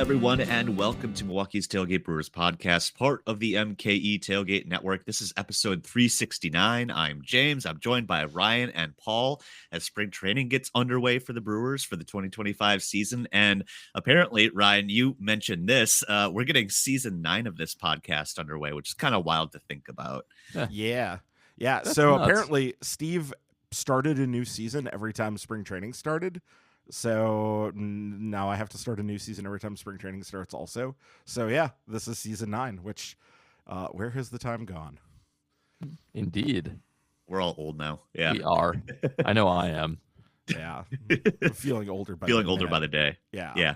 everyone, and welcome to Milwaukee's Tailgate Brewers podcast, part of the MKE Tailgate Network. This is episode 369. I'm James. I'm joined by Ryan and Paul as spring training gets underway for the Brewers for the 2025 season. And apparently, Ryan, you mentioned this. We're getting season 9 of this podcast underway, which is kind of wild to think about. Yeah. That's So nuts. apparently, Steve started a new season every time spring training started. So now I have to start a new season every time spring training starts also. So yeah, this is season 9, which where has the time gone? Indeed. We're all old now. Yeah. We are. I know I am. Yeah. I'm feeling older by the day. Yeah. Yeah.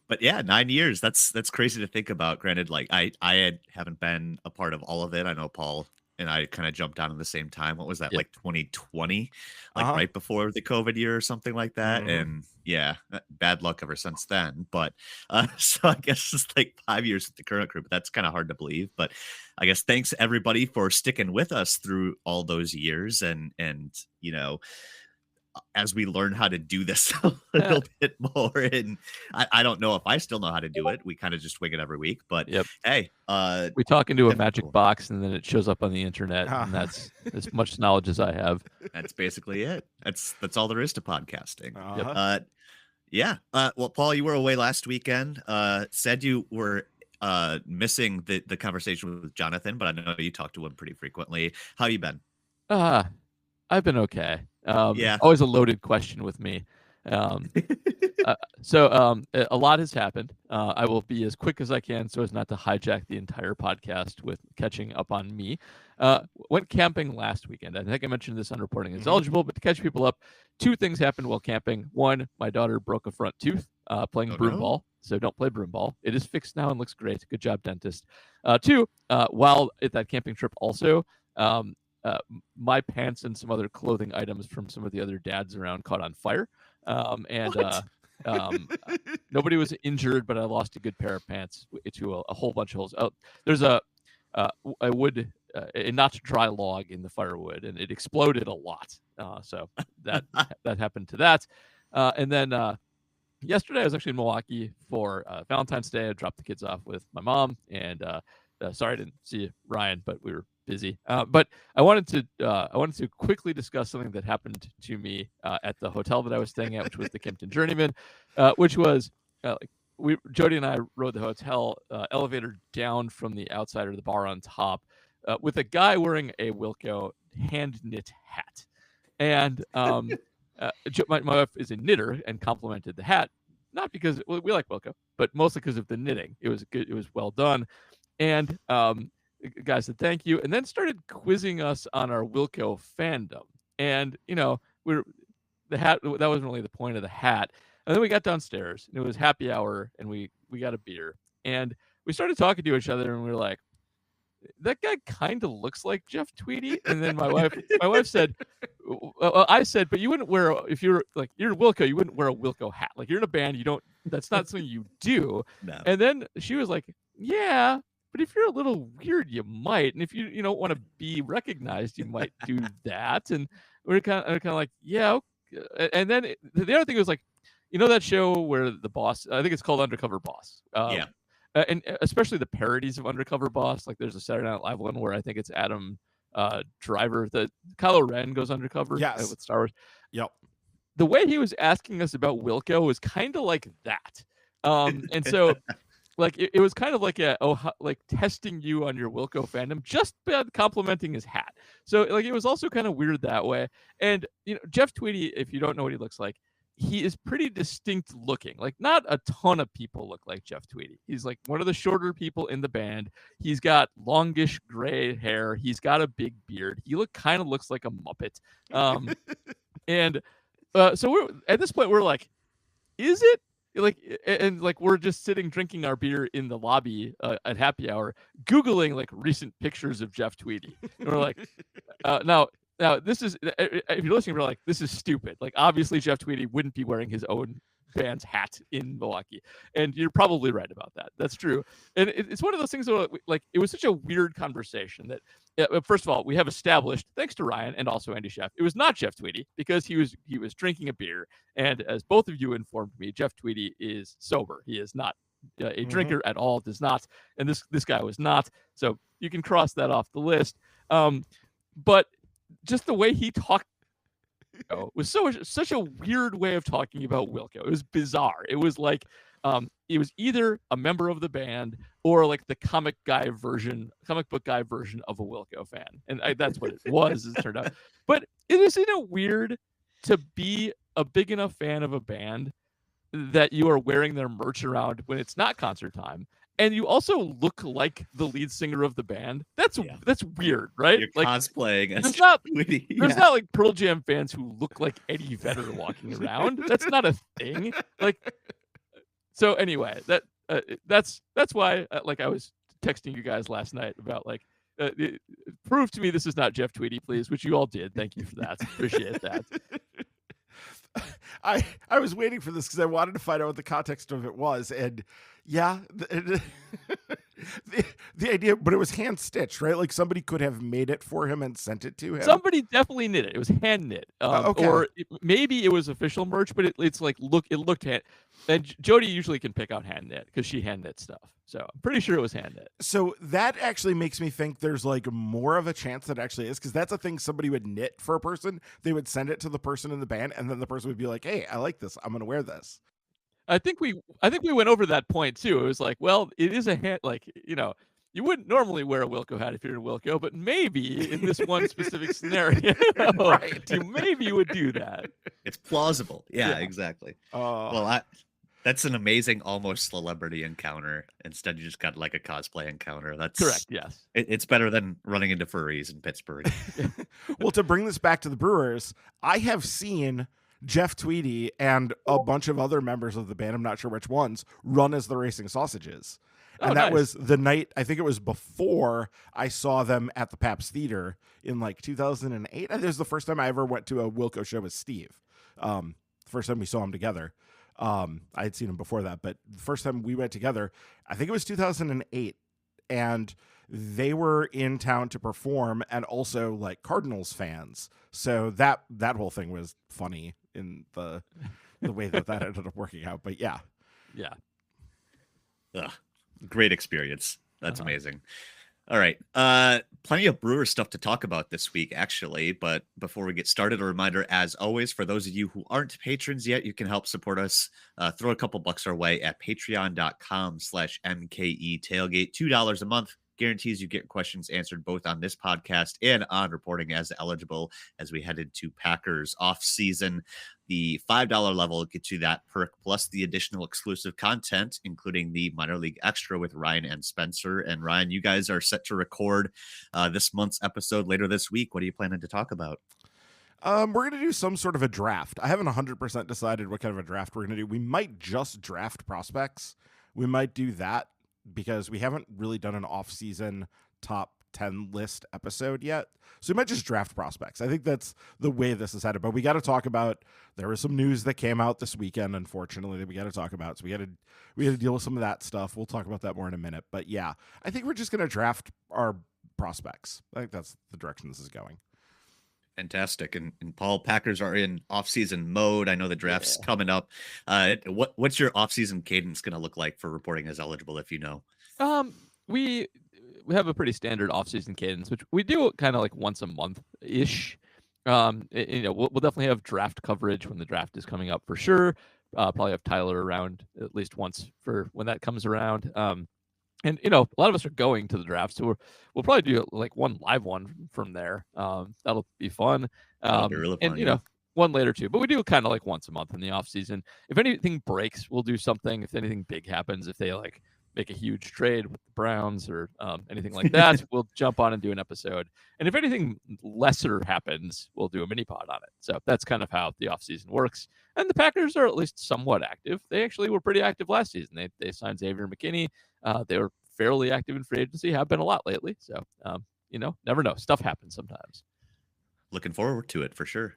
But yeah, 9 years. That's crazy to think about. Granted, like I haven't been a part of all of it. I know Paul and I kind of jumped on at the same time. What was that, like 2020? Like right before the COVID year or something like that. And yeah, bad luck ever since then. But so I guess it's like 5 years with the current group. That's kind of hard to believe. But I guess thanks everybody for sticking with us through all those years. And you know, as we learn how to do this a little bit more, and I don't know if I still know how to do it. We kind of just wing it every week, but hey, we talk into a magic box and then it shows up on the internet, and that's as much knowledge as I have. That's basically it. That's all there is to podcasting. Well, Paul, you were away last weekend. Said you were missing the conversation with Jonathan, but I know you talk to him pretty frequently. How you been? I've been okay. Always a loaded question with me. So a lot has happened. I will be as quick as I can so as not to hijack the entire podcast with catching up on me. Went camping last weekend. I think I mentioned this on Reporting is Eligible, but to catch people up, 2 things happened while camping. 1, my daughter broke a front tooth playing broom ball. So don't play broom ball. It is fixed now and looks great. Good job, dentist. 2, while at that camping trip also, my pants and some other clothing items from some of the other dads around caught on fire. Nobody was injured, but I lost a good pair of pants to a whole bunch of holes. There's a not dry log in the firewood, and it exploded a lot. So that happened to that. And then yesterday I was actually in Milwaukee for Valentine's Day. I dropped the kids off with my mom, and sorry I didn't see Ryan, but we were busy. But I wanted to quickly discuss something that happened to me at the hotel that I was staying at, which was the Kimpton Journeyman, which was Jody and I rode the hotel elevator down from the outside of the bar on top with a guy wearing a Wilco hand knit hat. And my wife is a knitter and complimented the hat, not because we like Wilco, but mostly because of the knitting. It was good. It was well done. And guy said thank you, and then started quizzing us on our Wilco fandom. And the hat, that wasn't really the point of the hat. And then we got downstairs, and it was happy hour, and we got a beer, and we started talking to each other, and we were like, that guy kind of looks like Jeff Tweedy. And then my wife said, I said, but you wouldn't wear, if you're in Wilco, you wouldn't wear a Wilco hat. Like, you're in a band, that's not something you do. No. And then she was like, yeah, but if you're a little weird, you might. And if you don't want to be recognized, you might do that. And we're kind of like, yeah. Okay. And then the other thing was like, that show where the boss, I think it's called Undercover Boss. And especially the parodies of Undercover Boss. Like there's a Saturday Night Live one where I think it's Adam Driver, that Kylo Ren goes undercover with Star Wars. Yep. The way he was asking us about Wilco was kind of like that. And so like it was kind of like testing you on your Wilco fandom, just by complimenting his hat. So like it was also kind of weird that way. And Jeff Tweedy, if you don't know what he looks like, he is pretty distinct looking. Like not a ton of people look like Jeff Tweedy. He's like one of the shorter people in the band. He's got longish gray hair. He's got a big beard. He kind of looks like a Muppet. And so we're at this point, we're like, is it? Like we're just sitting drinking our beer in the lobby at happy hour, Googling like recent pictures of Jeff Tweedy. And we're like, now this is, if you're listening, we're like, this is stupid. Like obviously Jeff Tweedy wouldn't be wearing his own band's hat in Milwaukee, and you're probably right about that. That's true. And it's one of those things where like it was such a weird conversation that first of all, we have established, thanks to Ryan and also Andy Sheff, it was not Jeff Tweedy because he was drinking a beer, and as both of you informed me, Jeff Tweedy is sober. He is not a drinker at all, does not. And this guy was not. So you can cross that off the list. But just the way he talked was such a weird way of talking about Wilco. It was bizarre. It was like it was either a member of the band or like the comic book guy version of a Wilco fan, and that's what it was. As it turned out, but it is weird to be a big enough fan of a band that you are wearing their merch around when it's not concert time. And you also look like the lead singer of the band. That's weird, right? You're like cosplaying. There's not like Pearl Jam fans who look like Eddie Vedder walking around. That's not a thing. Like, so anyway, that's why I was texting you guys last night about prove to me this is not Jeff Tweedy, please, which you all did. Thank you for that. Appreciate that. I was waiting for this because I wanted to find out what the context of it was, and yeah, the idea, but it was hand stitched, right? Like somebody could have made it for him and sent it to him. Somebody definitely knit it. It was hand knit, okay. Or maybe it was official merch, but it looked hand. And Jody usually can pick out hand knit because she hand knit stuff. So I'm pretty sure it was hand knit. So that actually makes me think there's like more of a chance that actually is, because that's a thing somebody would knit for a person. They would send it to the person in the band, and then the person would be like, "Hey, I like this. I'm going to wear this." I think we went over that point too. It was like, well, it is a hand, you wouldn't normally wear a Wilco hat if you're in Wilco, but maybe in this one specific scenario, right. maybe you would do that. It's plausible. Yeah. Exactly. Well, that's an amazing almost celebrity encounter. Instead, you just got like a cosplay encounter. That's correct. Yes. It's better than running into furries in Pittsburgh. Well, to bring this back to the Brewers, I have seen Jeff Tweedy and a bunch of other members of the band, I'm not sure which ones, run as the Racing Sausages. And that was the night, I think it was before I saw them at the Pabst Theater in like 2008. It was the first time I ever went to a Wilco show with Steve. First time we saw him together. I had seen him before that, but the first time we went together, I think it was 2008. And they were in town to perform, and also like Cardinals fans. So that whole thing was funny in the way that ended up working out. But yeah. Ugh, great experience. That's amazing. All right. Plenty of Brewer stuff to talk about this week, actually. But before we get started, a reminder, as always, for those of you who aren't patrons yet, you can help support us. Throw a couple bucks our way at patreon.com/MKE tailgate. $2 a month guarantees you get questions answered both on this podcast and on reporting as eligible as we head into Packers off season. The $5 level gets you that perk plus the additional exclusive content, including the minor league extra with Ryan and Spencer. And Ryan, you guys are set to record this month's episode later this week. What are you planning to talk about? We're going to do some sort of a draft. I haven't 100% decided what kind of a draft we're going to do. We might just draft prospects. We might do that because we haven't really done an off-season top 10 list episode yet. So we might just draft prospects. I think that's the way this is headed. But we got to talk about, there was some news that came out this weekend, unfortunately, that we got to talk about. So we got to deal with some of that stuff. We'll talk about that more in a minute. But yeah, I think we're just going to draft our prospects. I think that's the direction this is going. Fantastic. And Paul, Packers are in off-season mode. I know the draft's coming up. What's your off-season cadence going to look like for reporting as eligible, if you know? We have a pretty standard off-season cadence, which we do kind of like once a month-ish. We'll definitely have draft coverage when the draft is coming up for sure. Probably have Tyler around at least once for when that comes around. And a lot of us are going to the draft, so we'll probably do like one live one from there. That'll be fun. That'll be really fun, and one later too. But we do kind of like once a month in the off season. If anything breaks, we'll do something. If anything big happens, if they like make a huge trade with the Browns or anything like that, we'll jump on and do an episode. And if anything lesser happens, we'll do a mini pod on it. So that's kind of how the off season works. And the Packers are at least somewhat active. They actually were pretty active last season. They signed Xavier McKinney. They were fairly active in free agency, have been a lot lately. So, never know. Stuff happens sometimes. Looking forward to it for sure.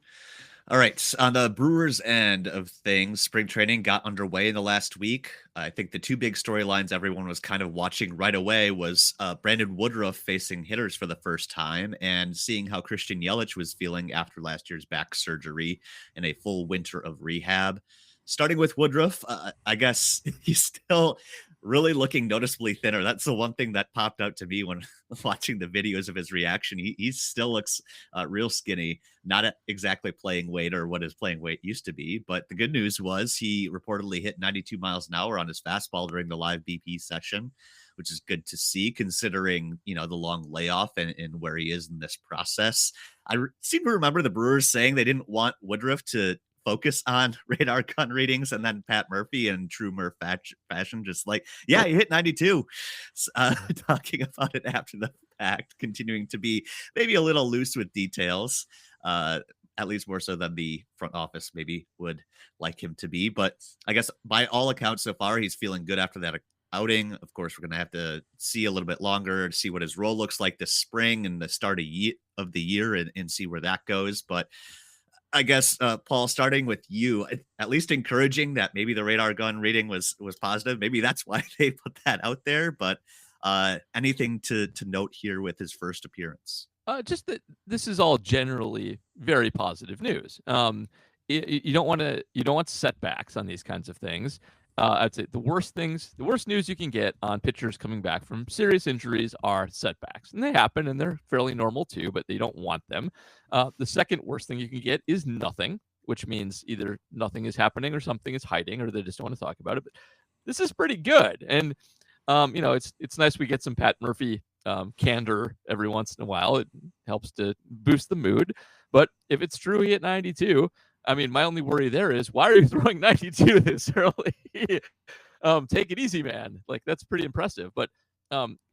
All right. On the Brewers end of things, spring training got underway in the last week. I think the two big storylines everyone was kind of watching right away was Brandon Woodruff facing hitters for the first time and seeing how Christian Yelich was feeling after last year's back surgery and a full winter of rehab. Starting with Woodruff, I guess he's still really looking noticeably thinner. That's the one thing that popped out to me when watching the videos of his reaction. He still looks real skinny, not exactly playing weight or what his playing weight used to be. But the good news was he reportedly hit 92 miles an hour on his fastball during the live BP session, which is good to see considering, the long layoff and where he is in this process. I seem to remember the Brewers saying they didn't want Woodruff to focus on radar gun readings, and then Pat Murphy in true Murph fashion, just like, yeah, he hit 92, talking about it after the fact, continuing to be maybe a little loose with details, at least more so than the front office maybe would like him to be. But I guess by all accounts so far, he's feeling good after that outing. Of course, we're going to have to see a little bit longer to see what his role looks like this spring and the start of the year and see where that goes. But I guess, Paul, starting with you, at least encouraging that maybe the radar gun reading was positive. Maybe that's why they put that out there. But anything to note here with his first appearance? Just that this is all generally very positive news. You don't want setbacks on these kinds of things. I'd say the worst news you can get on pitchers coming back from serious injuries are setbacks, and they happen, and they're fairly normal too, but you don't want them. The second worst thing you can get is nothing, which means either nothing is happening or something is hiding, or they just don't want to talk about it. But this is pretty good, and it's nice we get some Pat Murphy candor every once in a while. It helps to boost the mood. But if it's true he hit 92, I mean, my only worry there is, why are you throwing 92 this early? Take it easy, man. Like, that's pretty impressive. But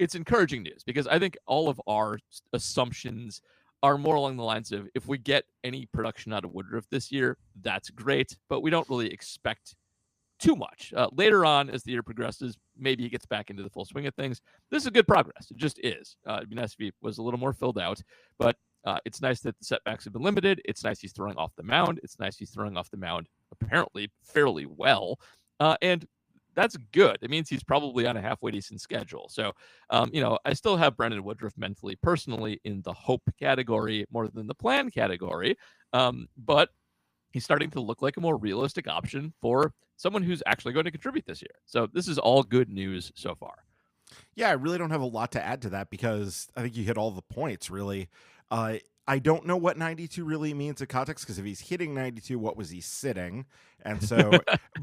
it's encouraging news because I think all of our assumptions are more along the lines of, if we get any production out of Woodruff this year, that's great. But we don't really expect too much. Later on, as the year progresses, maybe he gets back into the full swing of things. This is good progress. It just is. It'd be nice if he was a little more filled out. But it's nice that the setbacks have been limited. It's nice he's throwing off the mound. It's nice he's throwing off the mound apparently fairly well. And that's good. It means he's probably on a halfway decent schedule. So, I still have Brandon Woodruff mentally, personally, in the hope category more than the plan category. But he's starting to look like a more realistic option for someone who's actually going to contribute this year. So this is all good news so far. Yeah, I really don't have a lot to add to that because I think you hit all the points, really. I don't know what 92 really means in context, because if he's hitting 92, what was he sitting? And so,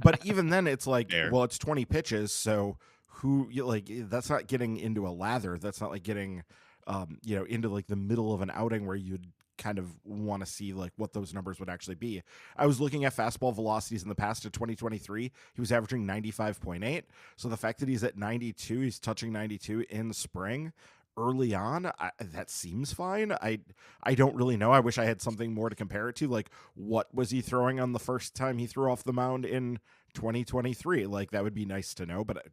but even then, it's like, well, it's 20 pitches. So that's not getting into a lather. That's not like getting, into like the middle of an outing where you'd kind of want to see like what those numbers would actually be. I was looking at fastball velocities in the past of 2023. He was averaging 95.8. So the fact that he's at 92, he's touching 92 in the spring early on, that seems fine. I don't really know. I wish I had something more to compare it to. Like, what was he throwing on the first time he threw off the mound in 2023? Like, that would be nice to know, but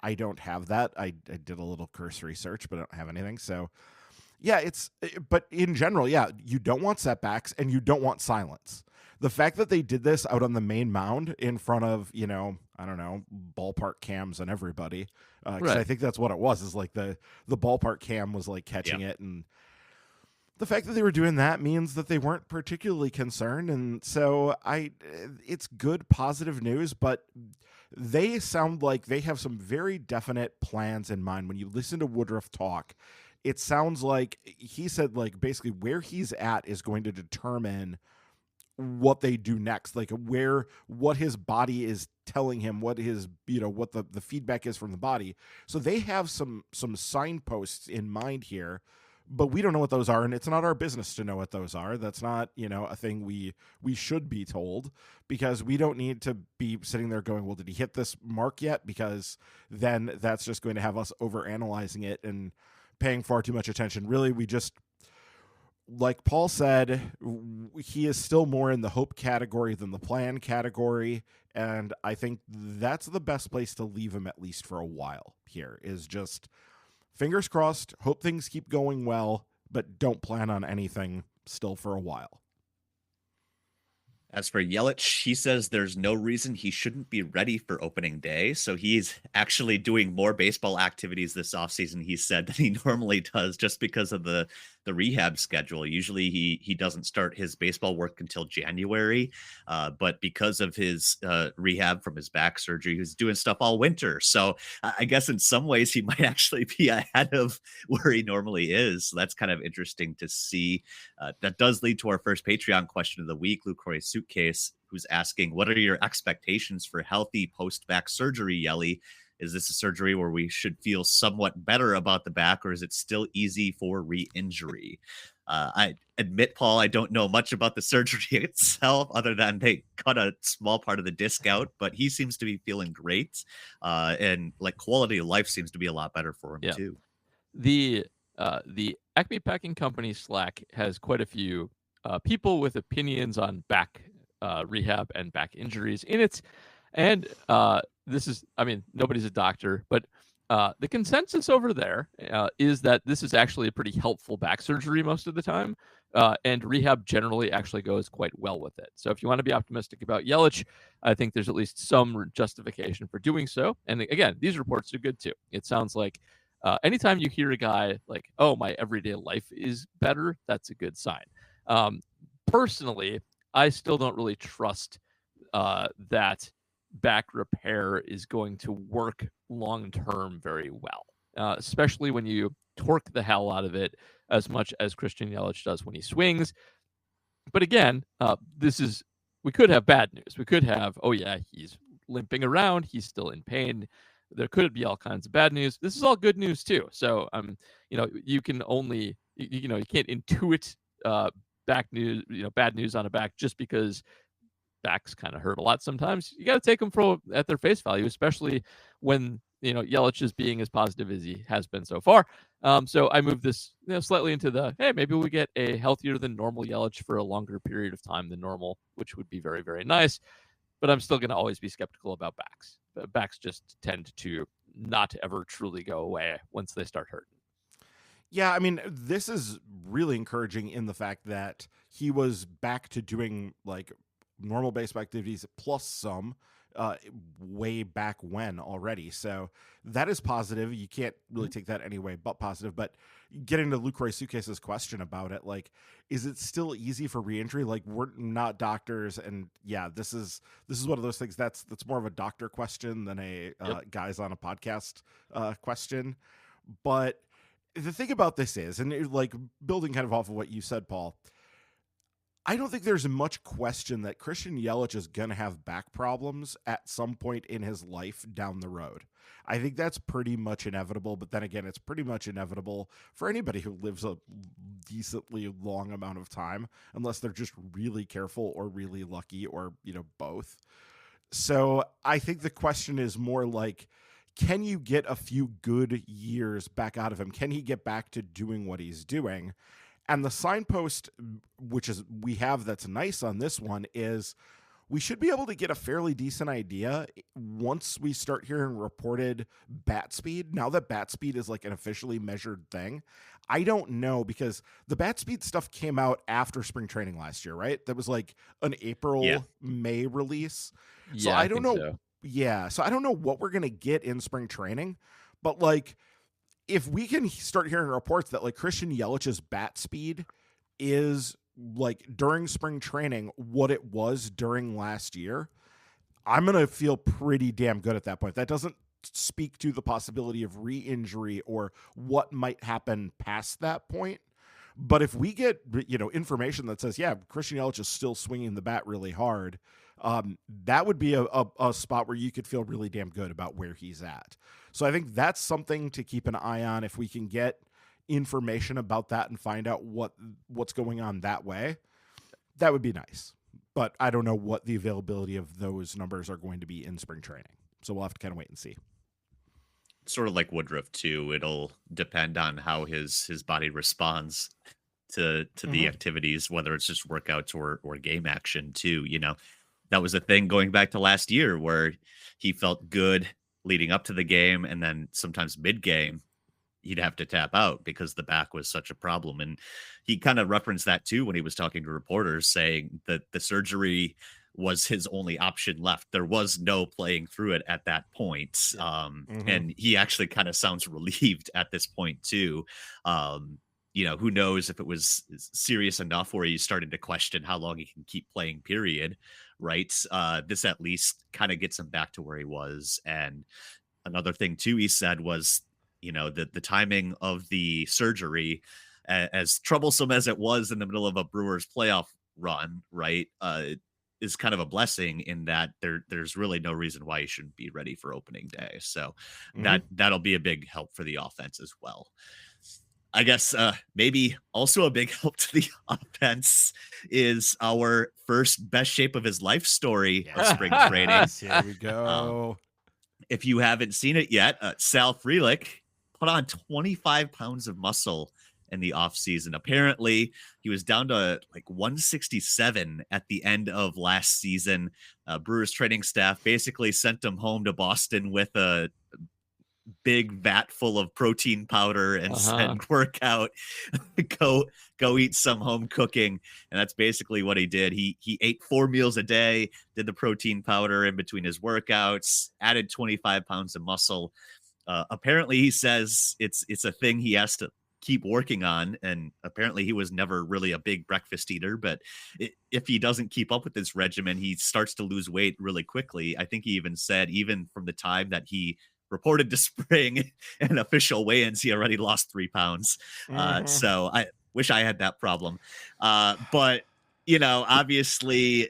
I don't have that. I did a little cursory search, but I don't have anything. So yeah, but in general, yeah, you don't want setbacks and you don't want silence. The fact that they did this out on the main mound in front of, I don't know, ballpark cams and everybody, because I think that's what it was, is like the ballpark cam was like catching it. And the fact that they were doing that means that they weren't particularly concerned. And so it's good, positive news, but they sound like they have some very definite plans in mind. When you listen to Woodruff talk, it sounds like he said, like, basically where he's at is going to determine what they do next, like what his body is telling him, what his, what the feedback is from the body. So they have some signposts in mind here, but we don't know what those are, and it's not our business to know what those are. That's not, a thing we should be told, because we don't need to be sitting there going, well, did he hit this mark yet? Because then that's just going to have us overanalyzing it and paying far too much attention. Really, we just, like Paul said, he is still more in the hope category than the plan category, and I think that's the best place to leave him, at least for a while here, is just fingers crossed, hope things keep going well, but don't plan on anything still for a while. As for Yelich, he says there's no reason he shouldn't be ready for opening day. So he's actually doing more baseball activities this offseason, he said, than he normally does, just because of the the rehab schedule. Usually he doesn't start his baseball work until January, but because of his rehab from his back surgery, he was doing stuff all winter. So I guess in some ways he might actually be ahead of where he normally is. So that's kind of interesting to see. That does lead to our first Patreon question of the week. Lucroy Suitcase, who's asking, what are your expectations for healthy post-back surgery, Yeli? Is this a surgery where we should feel somewhat better about the back, or is it still easy for re-injury? I admit, Paul, I don't know much about the surgery itself other than they cut a small part of the disc out, but he seems to be feeling great. And like quality of life seems to be a lot better for him too. The Acme Packing Company Slack has quite a few people with opinions on back rehab and back injuries in it. And this is, I mean, nobody's a doctor, but the consensus over there is that this is actually a pretty helpful back surgery most of the time. And rehab generally actually goes quite well with it. So if you want to be optimistic about Yelich, I think there's at least some justification for doing so. And again, these reports are good too. It sounds like anytime you hear a guy like, oh, my everyday life is better, that's a good sign. Personally, I still don't really trust that back repair is going to work long term very well, especially when you torque the hell out of it as much as Christian Yelich does when he swings. But again, we could have bad news. We could have, oh yeah, he's limping around, he's still in pain. There could be all kinds of bad news. This is all good news too. So you can only you can't intuit back news, bad news on a back just because backs kind of hurt a lot sometimes. You got to take them at their face value, especially when Yelich is being as positive as he has been so far. So I move this slightly into the, hey, maybe we get a healthier than normal Yelich for a longer period of time than normal, which would be very, very nice. But I'm still going to always be skeptical about backs. Backs just tend to not ever truly go away once they start hurting. Yeah, I mean, this is really encouraging in the fact that he was back to doing like normal baseball activities plus some way back when already. So that is positive. You can't really take that anyway but positive. But getting to Lucroy Suitcase's question about it, like, is it still easy for re-injury? Like, we're not doctors, and yeah, this is one of those things that's more of a doctor question than a guys on a podcast question. But the thing about this is, and like building kind of off of what you said, Paul, I don't think there's much question that Christian Yelich is going to have back problems at some point in his life down the road. I think that's pretty much inevitable, but then again, it's pretty much inevitable for anybody who lives a decently long amount of time, unless they're just really careful or really lucky or, both. So I think the question is more like, can you get a few good years back out of him? Can he get back to doing what he's doing? And the signpost, which is we have that's nice on this one, is we should be able to get a fairly decent idea once we start hearing reported bat speed. Now that bat speed is like an officially measured thing, I don't know, because the bat speed stuff came out after spring training last year, right? That was like an April, May release. So I don't know. So. Yeah. So I don't know what we're going to get in spring training, but like, if we can start hearing reports that like Christian Yelich's bat speed is like during spring training what it was during last year, I'm going to feel pretty damn good at that point. That doesn't speak to the possibility of re-injury or what might happen past that point. But if we get, information that says, yeah, Christian Yelich is still swinging the bat really hard, that would be a spot where you could feel really damn good about where he's at. So I think that's something to keep an eye on. If we can get information about that and find out what's going on that way, that would be nice. But I don't know what the availability of those numbers are going to be in spring training. So we'll have to kind of wait and see. Sort of like Woodruff too. It'll depend on how his body responds to the activities, whether it's just workouts or game action too. That was a thing going back to last year where he felt good leading up to the game, and then sometimes mid-game he'd have to tap out because the back was such a problem. And he kind of referenced that too when he was talking to reporters, saying that the surgery was his only option left. There was no playing through it at that point. And he actually kind of sounds relieved at this point too. who knows if it was serious enough where he started to question how long he can keep playing, period. Right. This at least kind of gets him back to where he was. And another thing too, he said was, the timing of the surgery, as troublesome as it was in the middle of a Brewers playoff run, right, is kind of a blessing in that there's really no reason why he shouldn't be ready for opening day. So that'll be a big help for the offense as well. I guess maybe also a big help to the offense is our first best shape of his life story of spring training. Here we go. If you haven't seen it yet, Sal Frelick put on 25 pounds of muscle in the offseason. Apparently, he was down to like 167 at the end of last season. Brewers training staff basically sent him home to Boston with a big vat full of protein powder and said, work out, go eat some home cooking. And that's basically what he did. He ate 4 meals a day, did the protein powder in between his workouts, added 25 pounds of muscle. Apparently he says it's a thing he has to keep working on. And apparently he was never really a big breakfast eater, but if he doesn't keep up with this regimen, he starts to lose weight really quickly. I think he even said, even from the time that he reported to spring and official weigh-ins, he already lost 3 pounds. So I wish I had that problem. But, obviously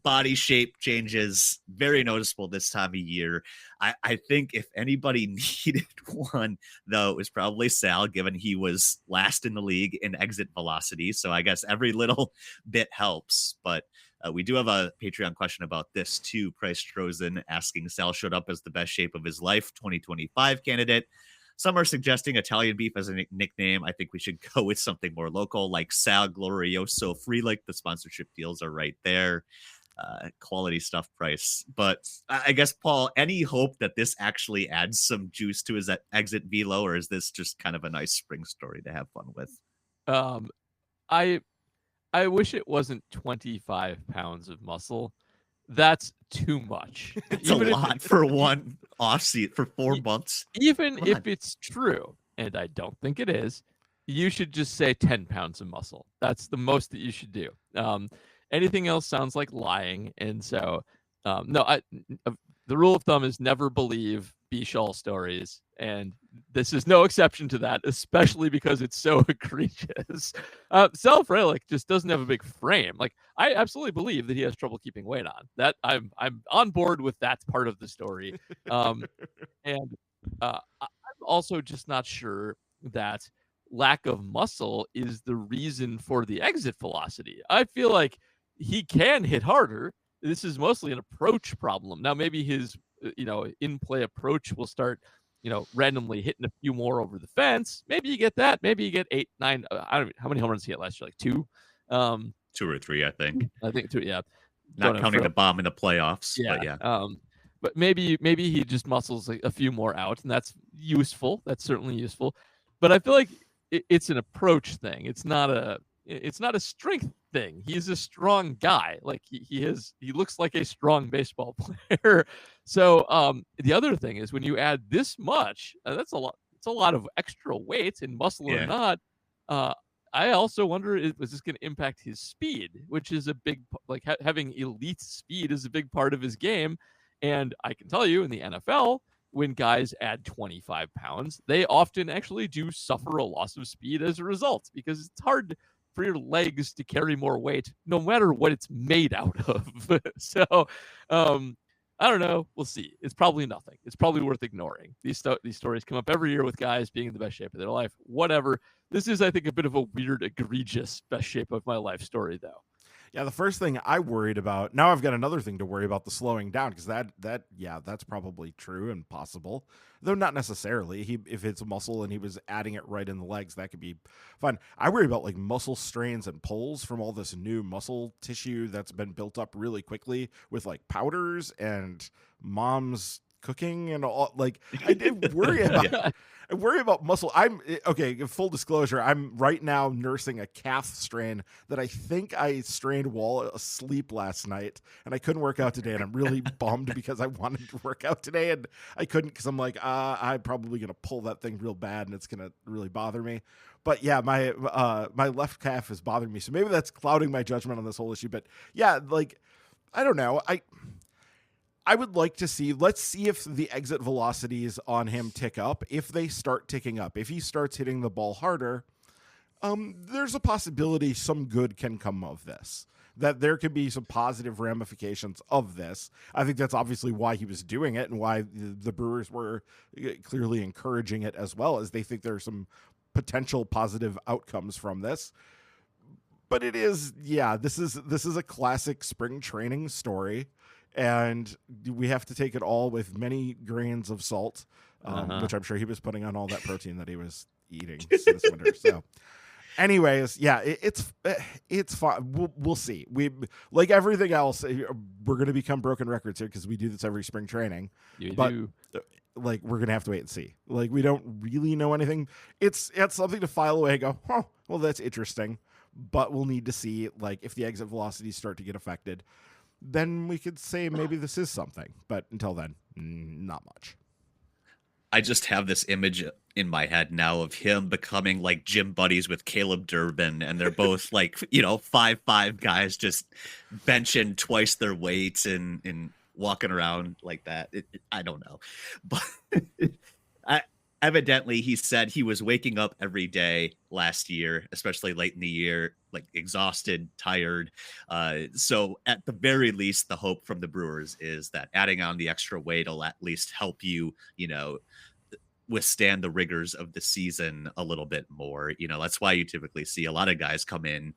body shape changes, very noticeable this time of year. I think if anybody needed one, though, it was probably Sal, given he was last in the league in exit velocity. So I guess every little bit helps. But we do have a Patreon question about this too. Price Strozen asking, Sal showed up as the best shape of his life 2025 candidate. Some are suggesting Italian beef as a nickname. I think we should go with something more local, like Sal Glorioso Frelick. The sponsorship deals are right there. Quality stuff, Price. But I guess, Paul, any hope that this actually adds some juice to his exit velo, or is this just kind of a nice spring story to have fun with? I wish it wasn't 25 pounds of muscle. That's too much. It's a lot for one offseason for 4 months. Even if it's true, and I don't think it is, you should just say 10 pounds of muscle. That's the most that you should do. Anything else sounds like lying. And so, the rule of thumb is never believe B-Shaw stories. And this is no exception to that, especially because it's so egregious. Sal Frelick just doesn't have a big frame. Like, I absolutely believe that he has trouble keeping weight on. That I'm on board with that part of the story. And I'm also just not sure that lack of muscle is the reason for the exit velocity. I feel like he can hit harder. This is mostly an approach problem. Now, maybe his in-play approach will start randomly hitting a few more over the fence. Maybe you get that. Maybe you get 8, 9. I don't know how many home runs he hit last year, like 2. 2 or 3, I think. I think 2. Yeah, not counting the bomb in the playoffs. Yeah, but yeah. But maybe he just muscles a few more out, and that's useful. That's certainly useful. But I feel like it's an approach thing. It's not a strength thing. He's a strong guy. Like he looks like a strong baseball player. So the other thing is, when you add this much, that's a lot. It's a lot of extra weight, and muscle or not. I also wonder, is this going to impact his speed, which is a big, like having elite speed is a big part of his game. And I can tell you, in the NFL, when guys add 25 pounds, they often actually do suffer a loss of speed as a result, because it's hard for your legs to carry more weight, no matter what it's made out of. So, I don't know. We'll see. It's probably nothing. It's probably worth ignoring. These stories come up every year with guys being in the best shape of their life. Whatever. This is, I think, a bit of a weird, egregious best shape of my life story, though. Yeah, the first thing I worried about, now I've got another thing to worry about, the slowing down, because that's probably true and possible, though not necessarily. If it's a muscle and he was adding it right in the legs, that could be fine. I worry about like muscle strains and pulls from all this new muscle tissue that's been built up really quickly with like powders and mom's cooking and all. Like, I did worry about. I worry about muscle. Okay. Full disclosure, I'm right now nursing a calf strain that I think I strained while asleep last night, and I couldn't work out today. And I'm really bummed because I wanted to work out today and I couldn't because I'm like, I'm probably gonna pull that thing real bad and it's gonna really bother me. But yeah, my left calf is bothering me, so maybe that's clouding my judgment on this whole issue. But yeah, like, I don't know. I would like to see, let's see if the exit velocities on him tick up. If they start ticking up, if he starts hitting the ball harder, there's a possibility some good can come of this, that there could be some positive ramifications of this. I think that's obviously why he was doing it and why the Brewers were clearly encouraging it as well, as they think there's some potential positive outcomes from this. But it is, this is a classic spring training story. And we have to take it all with many grains of salt, which I'm sure he was putting on all that protein that he was eating this winter. So, anyways, it's fine. We'll see. We, like everything else, we're going to become broken records here because we do this every spring training. Like, we're going to have to wait and see. Like, we don't really know anything. It's something to file away and go, oh, well, that's interesting. But we'll need to see, like, if the exit velocities start to get affected, then we could say maybe this is something. But until then, not much. I just have this image in my head now of him becoming like gym buddies with Caleb Durbin, and they're both like, 5'5" guys just benching twice their weights and walking around like that. I don't know, but evidently he said he was waking up every day last year, especially late in the year, like exhausted, tired. So at the very least, the hope from the Brewers is that adding on the extra weight will at least help you, withstand the rigors of the season a little bit more. That's why you typically see a lot of guys come in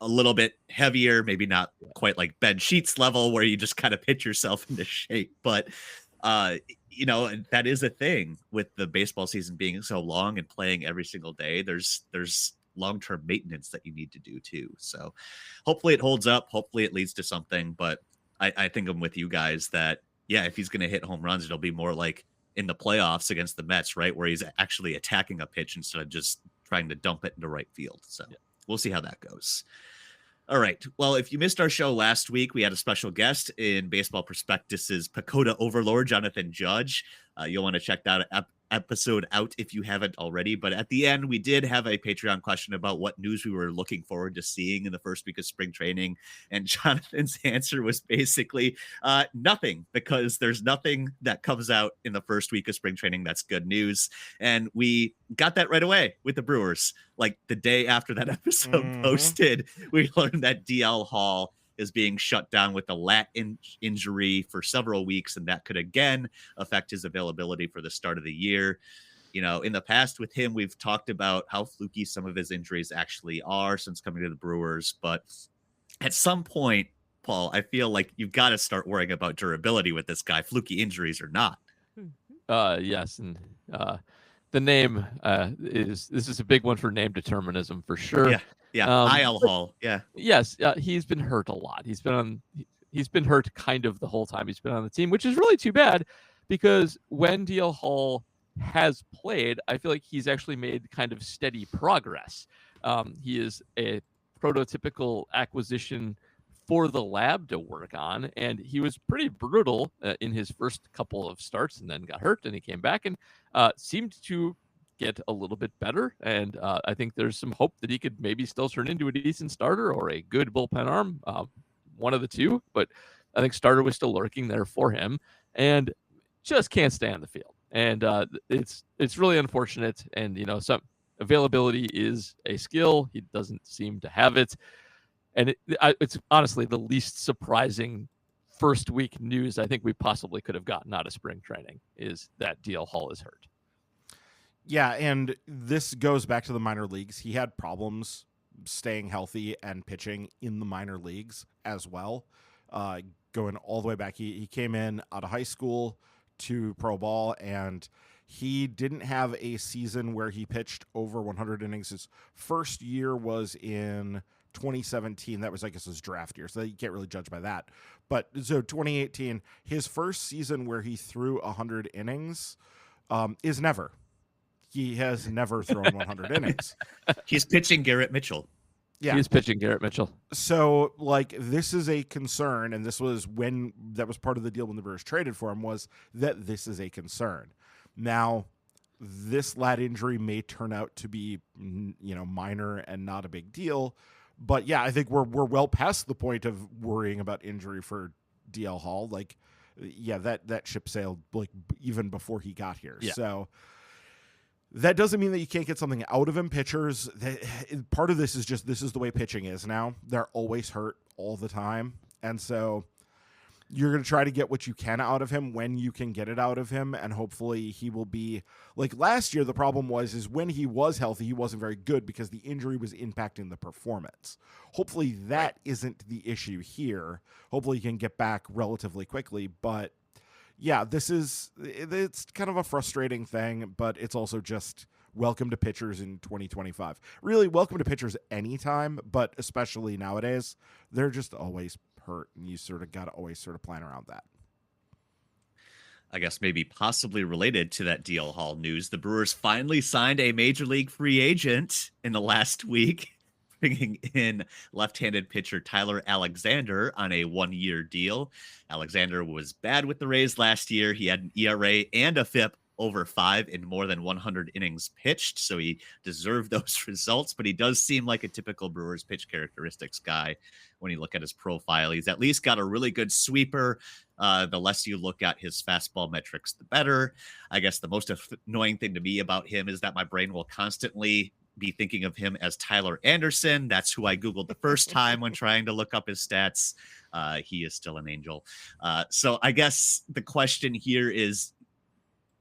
a little bit heavier, maybe not quite like Ben Sheets level where you just kind of pitch yourself into shape, but that is a thing with the baseball season being so long and playing every single day. There's long-term maintenance that you need to do too. So hopefully it holds up. Hopefully it leads to something. But I think I'm with you guys that, if he's going to hit home runs, it'll be more like in the playoffs against the Mets, right? Where he's actually attacking a pitch instead of just trying to dump it into right field. So we'll see how that goes. All right. Well, if you missed our show last week, we had a special guest in Baseball Prospectus's Pacoda Overlord, Jonathan Judge. You'll want to check that episode out if you haven't already. But at the end, we did have a Patreon question about what news we were looking forward to seeing in the first week of spring training. And Jonathan's answer was basically nothing, because there's nothing that comes out in the first week of spring training that's good news. And we got that right away with the Brewers. Like the day after that episode posted, we learned that DL Hall is being shut down with a lat injury for several weeks, and that could again affect his availability for the start of the year. In the past with him, we've talked about how fluky some of his injuries actually are since coming to the Brewers, but at some point, Paul, I feel like you've got to start worrying about durability with this guy, fluky injuries or not. Yes, and the name this is a big one for name determinism for sure. IL Hall. Yes, he's been hurt a lot. He's been hurt kind of the whole time he's been on the team, which is really too bad, because when DL Hall has played, I feel like he's actually made kind of steady progress. He is a prototypical acquisition for the lab to work on, and he was pretty brutal in his first couple of starts, and then got hurt, and he came back and seemed to get a little bit better. And I think there's some hope that he could maybe still turn into a decent starter or a good bullpen arm, one of the two. But I think starter was still lurking there for him, and just can't stay on the field. And it's really unfortunate. And some availability is a skill. He doesn't seem to have it. And it's honestly the least surprising first week news I think we possibly could have gotten out of spring training, is that DL Hall is hurt. Yeah, and this goes back to the minor leagues. He had problems staying healthy and pitching in the minor leagues as well. Going all the way back, he came in out of high school to pro ball, and he didn't have a season where he pitched over 100 innings. His first year was in 2017, that was, I guess, his draft year, so you can't really judge by that. But so 2018, his first season where he threw 100 innings is never. He has never thrown 100 innings. He's pitching Garrett Mitchell. Yeah. He's pitching Garrett Mitchell. So, like, this is a concern, and this was when that was part of the deal when the Brewers traded for him, was that this is a concern. Now, this lat injury may turn out to be, minor and not a big deal, but yeah, I think we're well past the point of worrying about injury for DL Hall. Like, yeah, that ship sailed like even before he got here. Yeah. So that doesn't mean that you can't get something out of him. Pitchers, part of this is just this is the way pitching is now. They're always hurt all the time. And so you're going to try to get what you can out of him when you can get it out of him. And hopefully he will be like last year. The problem is when he was healthy, he wasn't very good because the injury was impacting the performance. Hopefully that isn't the issue here. Hopefully he can get back relatively quickly, but yeah, it's kind of a frustrating thing, but it's also just welcome to pitchers in 2025. Really, welcome to pitchers anytime, but especially nowadays, they're just always hurt, and you sort of got to always sort of plan around that. I guess maybe possibly related to that DL Hall news, the Brewers finally signed a major league free agent in the last week, bringing in left-handed pitcher Tyler Alexander on a 1-year deal. Alexander was bad with the Rays last year. He had an ERA and a FIP over 5 in more than 100 innings pitched, so he deserved those results, but he does seem like a typical Brewers pitch characteristics guy when you look at his profile. He's at least got a really good sweeper. The less you look at his fastball metrics, the better. I guess the most annoying thing to me about him is that my brain will constantly be thinking of him as Tyler Anderson. That's who I Googled the first time when trying to look up his stats. He is still an angel. So I guess the question here is,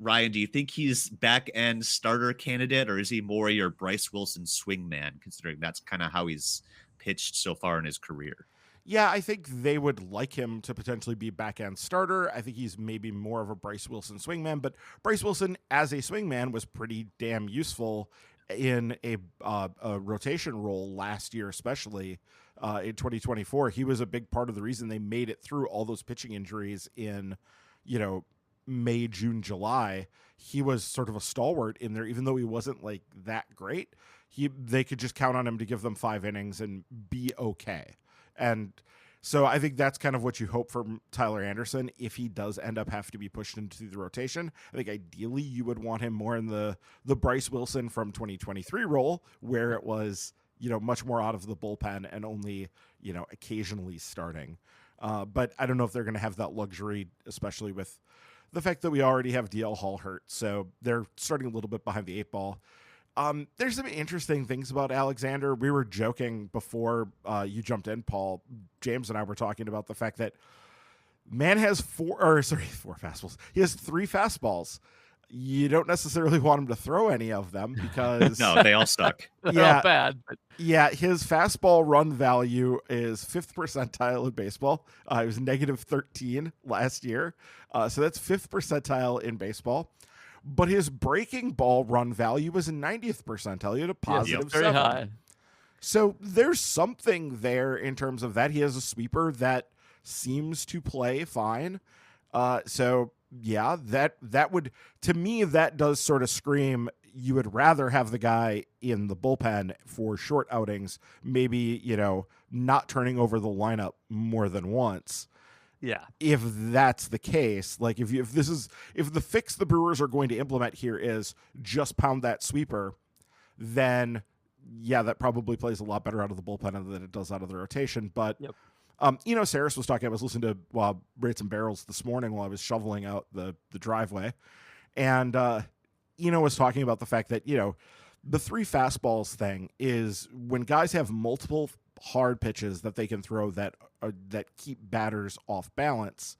Ryan, do you think he's back-end starter candidate, or is he more your Bryce Wilson swingman, considering that's kind of how he's pitched so far in his career? Yeah, I think they would like him to potentially be back-end starter. I think he's maybe more of a Bryce Wilson swingman, but Bryce Wilson as a swingman was pretty damn useful in a rotation role last year, especially in 2024. He was a big part of the reason they made it through all those pitching injuries in, May, June, July. He was sort of a stalwart in there, even though he wasn't like that great. They could just count on him to give them 5 innings and be okay. And so I think that's kind of what you hope for Tyler Anderson if he does end up having to be pushed into the rotation. I think ideally you would want him more in the Bryce Wilson from 2023 role, where it was, much more out of the bullpen and only, occasionally starting. But I don't know if they're going to have that luxury, especially with the fact that we already have DL Hall hurt. So they're starting a little bit behind the 8 ball. There's some interesting things about Alexander. We were joking before you jumped in, Paul. James and I were talking about the fact that man has 4 fastballs. He has 3 fastballs. You don't necessarily want him to throw any of them because no, they all suck. They're all bad. But yeah, his fastball run value is 5th percentile in baseball. It was -13 last year. So that's 5th percentile in baseball. But his breaking ball run value was in 90th percentile. He had a positive very 7. high. So there's something there in terms of that. He has a sweeper that seems to play fine. So yeah, that would, to me, that does sort of scream you would rather have the guy in the bullpen for short outings, maybe, not turning over the lineup more than once. Yeah. If that's the case, like if the fix the Brewers are going to implement here is just pound that sweeper, then yeah, that probably plays a lot better out of the bullpen than it does out of the rotation. But yep. Saris was talking, I was listening to Rates and Barrels this morning while I was shoveling out the driveway. And was talking about the fact that, the 3 fastballs thing is when guys have multiple hard pitches that they can throw that keep batters off balance.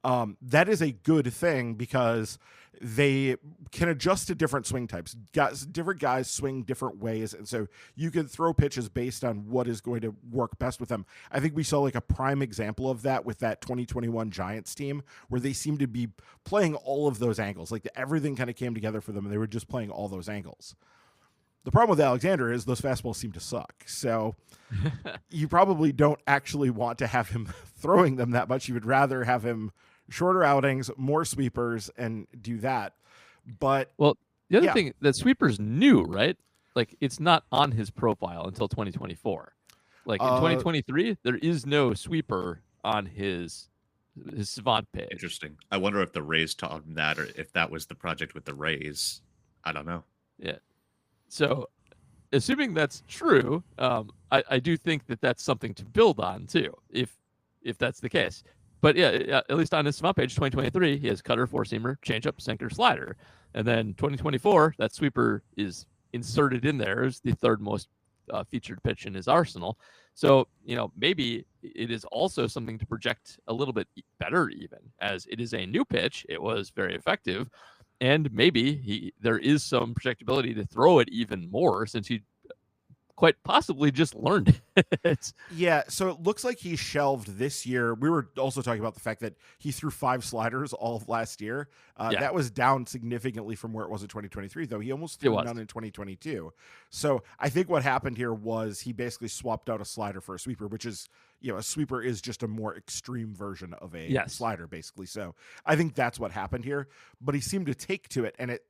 That is a good thing because they can adjust to different swing types. Different guys swing different ways, and so you can throw pitches based on what is going to work best with them. I think we saw like a prime example of that with that 2021 Giants team where they seemed to be playing all of those angles. Like everything kind of came together for them, and they were just playing all those angles. The problem with Alexander is those fastballs seem to suck. So you probably don't actually want to have him throwing them that much. You would rather have him shorter outings, more sweepers, and do that. But well, the other thing, that sweeper's new, right? Like, it's not on his profile until 2024. Like, in 2023, there is no sweeper on his Savant page. Interesting. I wonder if the Rays taught him that, or if that was the project with the Rays. I don't know. Yeah. So, assuming that's true, I do think that that's something to build on too, if that's the case. But yeah, at least on his Savant page, 2023, he has cutter, four-seamer, changeup, sinker, slider. And then 2024, that sweeper is inserted in there as the third most featured pitch in his arsenal. So, maybe it is also something to project a little bit better, even as it is a new pitch. It was very effective. And maybe there is some projectability to throw it even more, since he quite possibly just learned it. Yeah, so it looks like he shelved this year. We were also talking about the fact that he threw 5 sliders all of last year. That was down significantly from where it was in 2023, though. He almost threw none in 2022. So I think what happened here was he basically swapped out a slider for a sweeper, which is, a sweeper is just a more extreme version of a slider, basically. So I think that's what happened here. But he seemed to take to it, and it